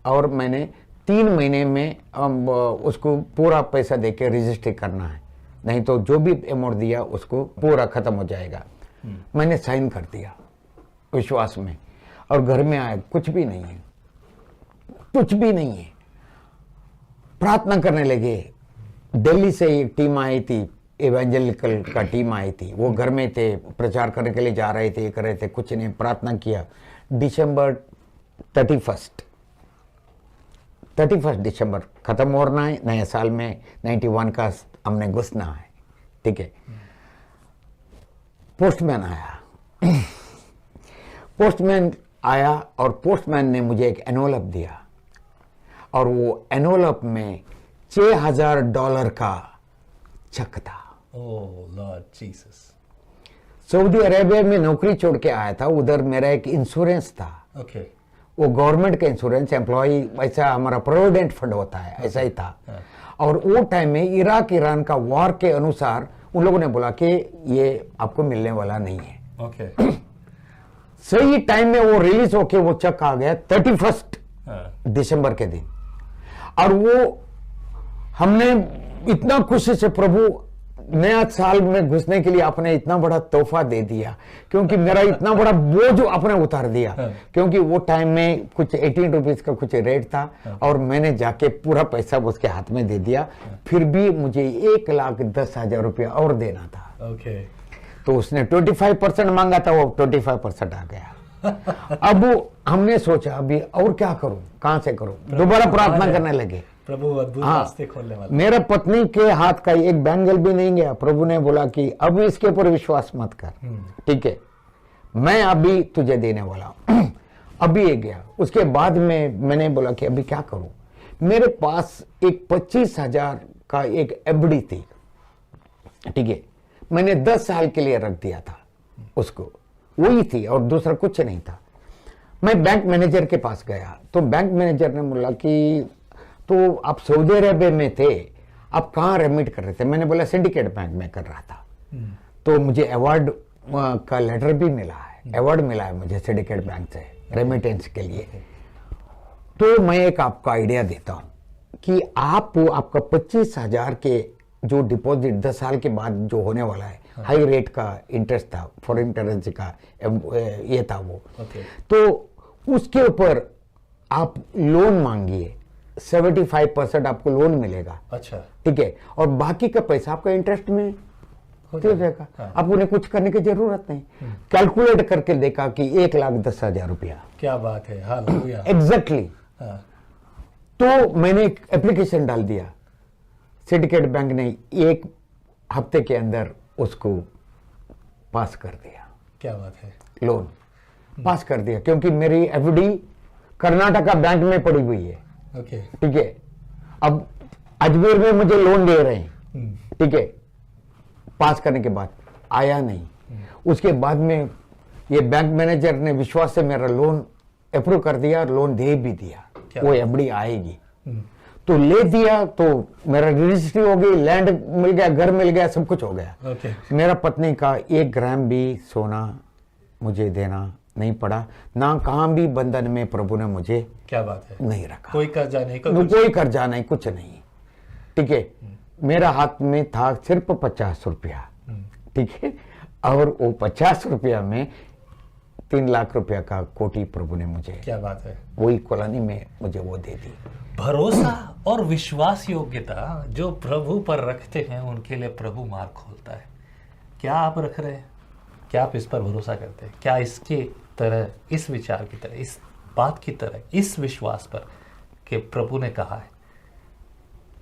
और मैंने 3 महीने में उसको पूरा पैसा दे के रजिस्ट्री करना है, नहीं तो जो भी अमाउंट दिया उसको पूरा खत्म हो जाएगा। मैंने साइन कर दिया विश्वास में, और घर में आया, कुछ भी नहीं है, कुछ भी नहीं है। प्रार्थना करने लगे। दिल्ली से एक टीम आई थी, एवेंजलिकल का टीम आई थी, वो घर में थे, प्रचार करने के लिए जा रहे थे, कर रहे थे, कुछ नहीं। प्रार्थना किया। दिसंबर 31 दिसंबर खत्म हो रहा है, नए साल में 91 का हमने घुसना है, ठीक है। पोस्टमैन आया पोस्टमैन आया, और पोस्टमैन ने मुझे एक एनवलप दिया, और वो एनवलप में $6,000 का चेक था। Oh lord Jesus. Saudi Arabia में नौकरी छोड़ के आया था, उधर मेरा एक इंश्योरेंस था। ओके। वो गवर्नमेंट का इंश्योरेंस, एम्प्लॉय, ऐसा हमारा प्रोविडेंट फंड होता है, ऐसा ही था। और वो टाइम में इराक ईरान का वॉर के अनुसार उन लोगों ने बोला कि ये आपको मिलने वाला नहीं है। ओके। सही टाइम में वो रिलीज होके वो चेक आ गया 31 दिसंबर के दिन, और वो हमने इतना खुशी से प्रभु नया साल में घुसने के लिए आपने इतना बड़ा तोहफा दे दिया, क्योंकि मेरा इतना बड़ा बोझ आपने उतार दिया। क्योंकि वो टाइम में कुछ 18 रुपीज का कुछ रेट था और मैंने जाके पूरा पैसा उसके हाथ में दे दिया। फिर भी मुझे 1,10,000 रुपया और देना था। ओके। तो उसने 25% मांगा था, वो 25% आ गया। अब हमने सोचा अभी और क्या करूं, कहां से करूं, दोबारा प्रार्थना करने लगे। प्रभु अद्भुत रास्ते खोलने वाला। मेरा पत्नी के हाथ का एक बैंगल भी नहीं गया। प्रभु ने बोला कि अब इसके ऊपर विश्वास मत कर, ठीक है, मैं अभी तुझे देने वाला हूं। अभी ये गया। उसके बाद में मैंने बोला कि अभी क्या करूं। मेरे पास एक 25,000 का एक एफडी थी, ठीक है, मैंने 10 साल के लिए रख दिया था उसको, वही थी और दूसरा कुछ नहीं था। मैं बैंक मैनेजर के पास गया तो बैंक मैनेजर ने बोला कि तो आप सऊदी अरेबिया में थे, आप कहाँ रेमिट कर रहे थे। मैंने बोला सिंडिकेट बैंक में कर रहा था। तो मुझे अवार्ड का लेटर भी मिला है, अवार्ड मिला है मुझे सिंडिकेट बैंक से रेमिटेंस के लिए। तो मैं एक आपको आइडिया देता हूं कि आपका 25,000 के जो डिपॉजिट 10 साल के बाद जो होने वाला है, हाई रेट का इंटरेस्ट था, फॉरेन करेंसी का ये था वो। तो उसके ऊपर आप लोन मांगिए, 75% आपको लोन मिलेगा। अच्छा, ठीक है, और बाकी का पैसा आपका इंटरेस्ट में हो जाएगा। आप उन्हें कुछ करने की जरूरत नहीं। कैलकुलेट करके देखा कि 1,10,000 रुपया। क्या बात है, हालेलुया। एग्जैक्टली। तो मैंने एक एप्लीकेशन डाल दिया, सिंडिकेट बैंक ने 1 हफ्ते के अंदर उसको पास कर दिया। क्या बात है, लोन पास कर दिया, क्योंकि मेरी एफडी कर्नाटका बैंक में पड़ी हुई है। ओके, ठीक है, अब अजमेर में मुझे लोन दे रहे हैं, ठीक है, पास करने के बाद आया नहीं। उसके बाद में ये बैंक मैनेजर ने विश्वास से मेरा लोन अप्रूव कर दिया, लोन दे भी दिया, वो एफडी आएगी। तो ले दिया, तो मेरा रजिस्ट्री हो गई, लैंड मिल गया, घर मिल गया, सब कुछ हो गया। मेरा पत्नी का 1 ग्राम भी सोना मुझे देना नहीं पड़ा, ना कहां भी बंधन में प्रभु ने मुझे, क्या बात है, नहीं रखा। कोई कर्जा नहीं, कोई कर्जा नहीं, कुछ नहीं, ठीक है। मेरा हाथ में था सिर्फ 50 रुपया, ठीक है, और वो 50 रुपया में 3 लाख रुपया का कोटी प्रभु ने मुझे, क्या बात है, वही कॉलोनी में मुझे वो दे दी। भरोसा और विश्वास योग्यता जो प्रभु पर रखते हैं उनके लिए प्रभु मार्ग खोलता है। क्या आप रख रहे हैं? क्या आप इस पर भरोसा करते हैं? क्या इसके तरह, इस विचार की तरह, इस बात की तरह, इस विश्वास पर कि प्रभु ने कहा है,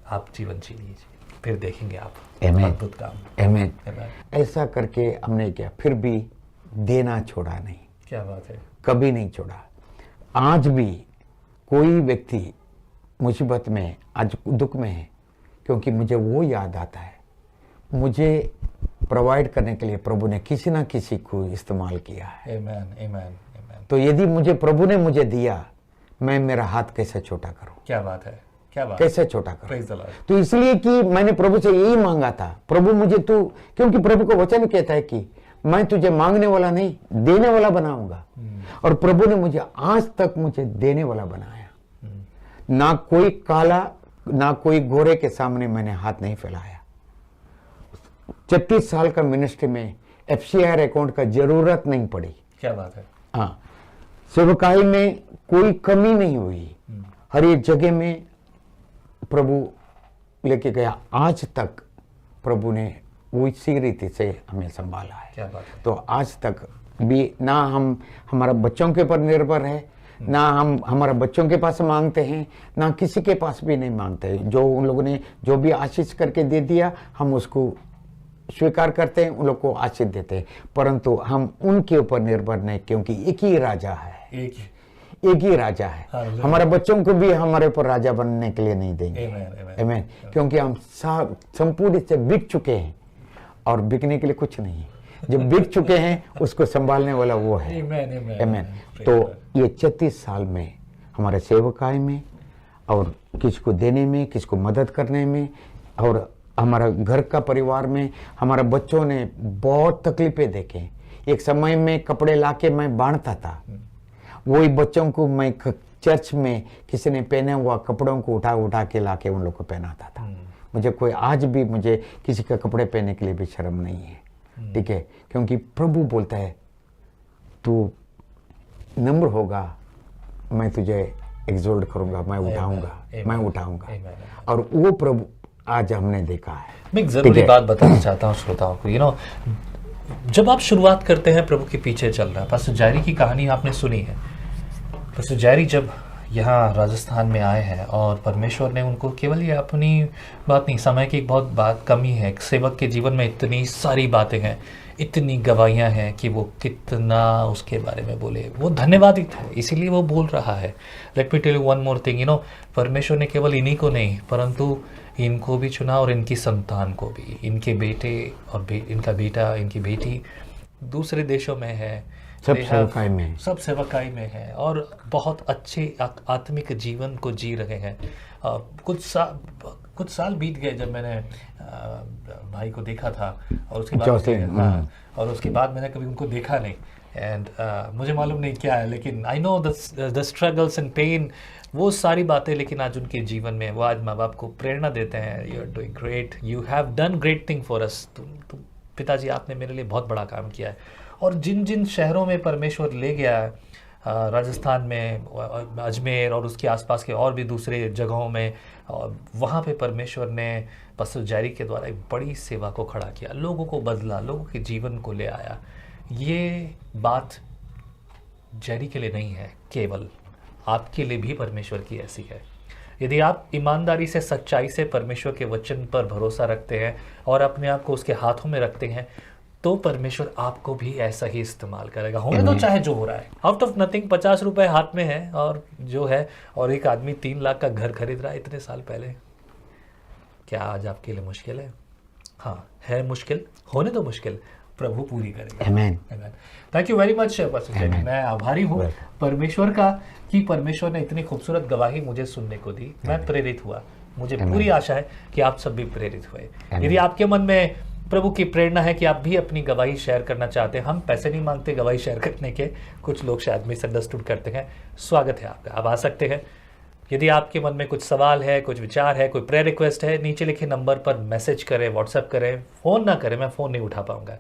आप जीवन जी लीजिए, फिर देखेंगे आप अद्भुत काम। आमीन। ऐसा करके हमने किया, फिर भी देना छोड़ा नहीं। क्या बात है, कभी नहीं छोड़ा। आज भी कोई व्यक्ति मुसीबत में, आज दुख में है, क्योंकि मुझे वो याद आता है, मुझे प्रोवाइड करने के लिए प्रभु ने किसी ना किसी को इस्तेमाल किया है। आमीन, आमीन, आमीन। तो यदि मुझे प्रभु ने मुझे दिया, मैं मेरा हाथ कैसे छोटा करूं? क्या बात है, क्या बात, कैसे छोटा करूं? Praise the Lord। तो इसलिए कि मैंने प्रभु से यही मांगा था, प्रभु मुझे तू, क्योंकि प्रभु को वचन कहता है कि मैं तुझे मांगने वाला नहीं, देने वाला बनाऊंगा। और प्रभु ने मुझे आज तक मुझे देने वाला बनाया। ना कोई काला, ना कोई गोरे के सामने मैंने हाथ नहीं फैलाया। 36 साल का मिनिस्ट्री में FCIR अकाउंट का जरूरत नहीं पड़ी। क्या बात है। हाँ, सेवकाई में कोई कमी नहीं हुई, हर एक जगह में प्रभु लेके गया। आज तक प्रभु ने वो इसी रीति से हमें संभाला है। क्या बात है। तो आज तक भी ना हम हमारा बच्चों के ऊपर निर्भर है, ना हम हमारा बच्चों के पास मांगते हैं, ना किसी के पास भी नहीं मांगते। जो उन लोगों ने जो भी आशीष करके दे दिया, हम उसको स्वीकार करते हैं, उन लोग को आशीष देते हैं, परंतु हम उनके ऊपर निर्भर नहीं, क्योंकि एक ही राजा है, एक ही राजा है। हमारे बच्चों को भी हमारे ऊपर राजा बनने के लिए नहीं देंगे। आमीन। क्योंकि हम संपूर्ण से बिक चुके हैं और बिकने के लिए कुछ नहीं है। जब बिक चुके हैं, उसको संभालने वाला वो है। आमीन। तो ये 36 साल में हमारे सेवकाई में और किसको देने में, किसको मदद करने में, और हमारा घर का परिवार में हमारे बच्चों ने बहुत तकलीफें देखे। एक समय में कपड़े लाके मैं बांटता था, वही बच्चों को मैं चर्च में किसी ने पहने हुआ कपड़ों को उठा उठा के लाके उन लोग को पहनाता था। मुझे कोई आज भी मुझे किसी का कपड़े पहनने के लिए भी शर्म नहीं है, ठीक है, क्योंकि प्रभु बोलता है तू नम्र होगा, मैं तुझे एक्सोल्ट करूंगा, मैं उठाऊंगा। और वो प्रभु आज हमने देखा है। मैं एक जरूरी बात बताना चाहता हूँ श्रोताओं को, जब आप शुरुआत करते हैं प्रभु के पीछे चल रहा है, पास्टर जैरी की कहानी आपने सुनी है। पास्टर जैरी जब यहाँ राजस्थान में आए हैं और परमेश्वर ने उनको केवल ये अपनी बात नहीं, समय की एक बहुत बात कमी है, सेवक के जीवन में इतनी सारी बातें हैं, इतनी गवाहियाँ हैं कि वो कितना उसके बारे में बोले, वो धन्यवादित है, इसीलिए वो बोल रहा है। Let me tell you one more thing, परमेश्वर ने केवल इन्हीं को नहीं परंतु इनको भी चुना और इनकी संतान को भी, इनके बेटे और इनका बेटा, इनकी बेटी दूसरे देशों में है, सब सेवकाई में है और बहुत अच्छे आत्मिक जीवन को जी रहे हैं। कुछ साल बीत गए जब मैंने भाई को देखा था और उसके बाद मैंने कभी उनको देखा नहीं। एंड मुझे मालूम नहीं क्या है, लेकिन I know the struggles and pain, वो सारी बातें, लेकिन आज उनके जीवन में वो आज माँ बाप को प्रेरणा देते हैं। You are doing great, you have done great thing for us. तुम पिताजी, आपने मेरे लिए बहुत बड़ा काम किया है। और जिन जिन शहरों में परमेश्वर ले गया है, राजस्थान में, अजमेर और उसके आसपास के और भी दूसरे जगहों में, वहाँ पे परमेश्वर ने पास्टर जैरी के द्वारा एक बड़ी सेवा को खड़ा किया, लोगों को बदला, लोगों के जीवन को ले आया। ये बात जैरी के लिए नहीं है, केवल आपके लिए भी परमेश्वर की ऐसी है। यदि आप ईमानदारी से, सच्चाई से परमेश्वर के वचन पर भरोसा रखते हैं और अपने आप को उसके हाथों में रखते हैं, तो परमेश्वर आपको भी ऐसा ही इस्तेमाल करेगा। होने दो चाहे जो हो रहा है। आउट ऑफ नथिंग 50 रुपए हाथ में है और जो है, और एक आदमी 3 लाख का घर खरीद रहा है इतने साल पहले। क्या आज आपके लिए मुश्किल है? हाँ, है मुश्किल, होने दो मुश्किल, प्रभु पूरी करेगा। आमीन। Thank you very much pastor Jerry. मैं आभारी हूँ परमेश्वर का कि परमेश्वर ने इतनी खूबसूरत गवाही मुझे सुनने को दी। मैं प्रेरित हुआ, मुझे पूरी आशा है कि आप सब भी प्रेरित हुए। यदि आपके मन में प्रभु की प्रेरणा है कि आप भी अपनी गवाही शेयर करना चाहते हैं, हम पैसे नहीं मांगते गवाही शेयर करने के, कुछ लोग शायद मिसअंडरस्टूड करते हैं, स्वागत है आपका, आप आ सकते हैं। यदि आपके मन में कुछ सवाल है, कुछ विचार है, कोई प्रेयर रिक्वेस्ट है, नीचे लिखे नंबर पर मैसेज करें, व्हाट्सएप करें, फ़ोन ना करें, मैं फ़ोन नहीं उठा पाऊंगा।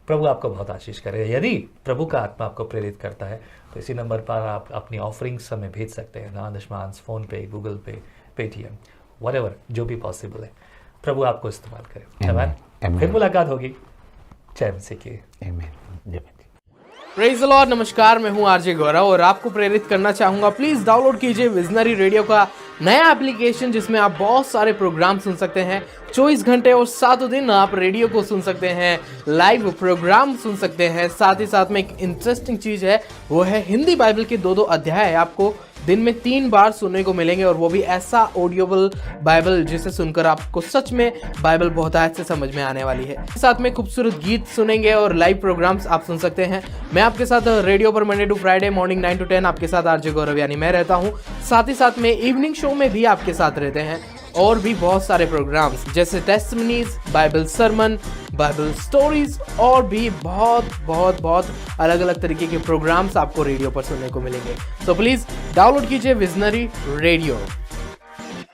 प्रभु आपको बहुत आशीष करे। यदि प्रभु का आत्मा आपको प्रेरित करता है तो इसी नंबर पर आप अपनी ऑफरिंग्स हमें भेज सकते हैं, दान दशमांश, फ़ोन पे, गूगल पे, पेटीएम, व्हाटएवर, जो भी पॉसिबल है। प्रभु आपको इस्तेमाल करे। फिर मुलाकात होगी। जय मसीह की। Praise the Lord. नमस्कार, मैं हूं आरजे गौरव और आपको प्रेरित करना चाहूंगा, प्लीज डाउनलोड कीजिए विजनरी रेडियो का नया एप्लीकेशन, जिसमें आप बहुत सारे प्रोग्राम सुन सकते हैं 24 घंटे और 7 दिन आप रेडियो को सुन सकते हैं, लाइव प्रोग्राम सुन सकते हैं। साथ ही साथ में एक इंटरेस्टिंग चीज है, वो है हिंदी बाइबल के 2-2 अध्याय आपको दिन में 3 बार सुनने को मिलेंगे, और वो भी ऐसा ऑडियोबल बाइबल जिसे सुनकर आपको सच में बाइबल बहुत अच्छे से समझ में आने वाली है। साथ में खूबसूरत गीत सुनेंगे और लाइव प्रोग्राम्स आप सुन सकते हैं। मैं आपके साथ रेडियो पर Monday to Friday morning 9 to 10 आपके साथ आरजे गौरव यानी मैं रहता हूँ। साथ ही साथ में इवनिंग शो में भी आपके साथ रहते हैं, और भी बहुत सारे प्रोग्राम्स जैसे testimonies, Bible sermon, Bible stories, और भी बहुत अलग अलग तरीके के प्रोग्राम्स आपको रेडियो पर सुनने को मिलेंगे। तो प्लीज डाउनलोड कीजिए विजनरी रेडियो।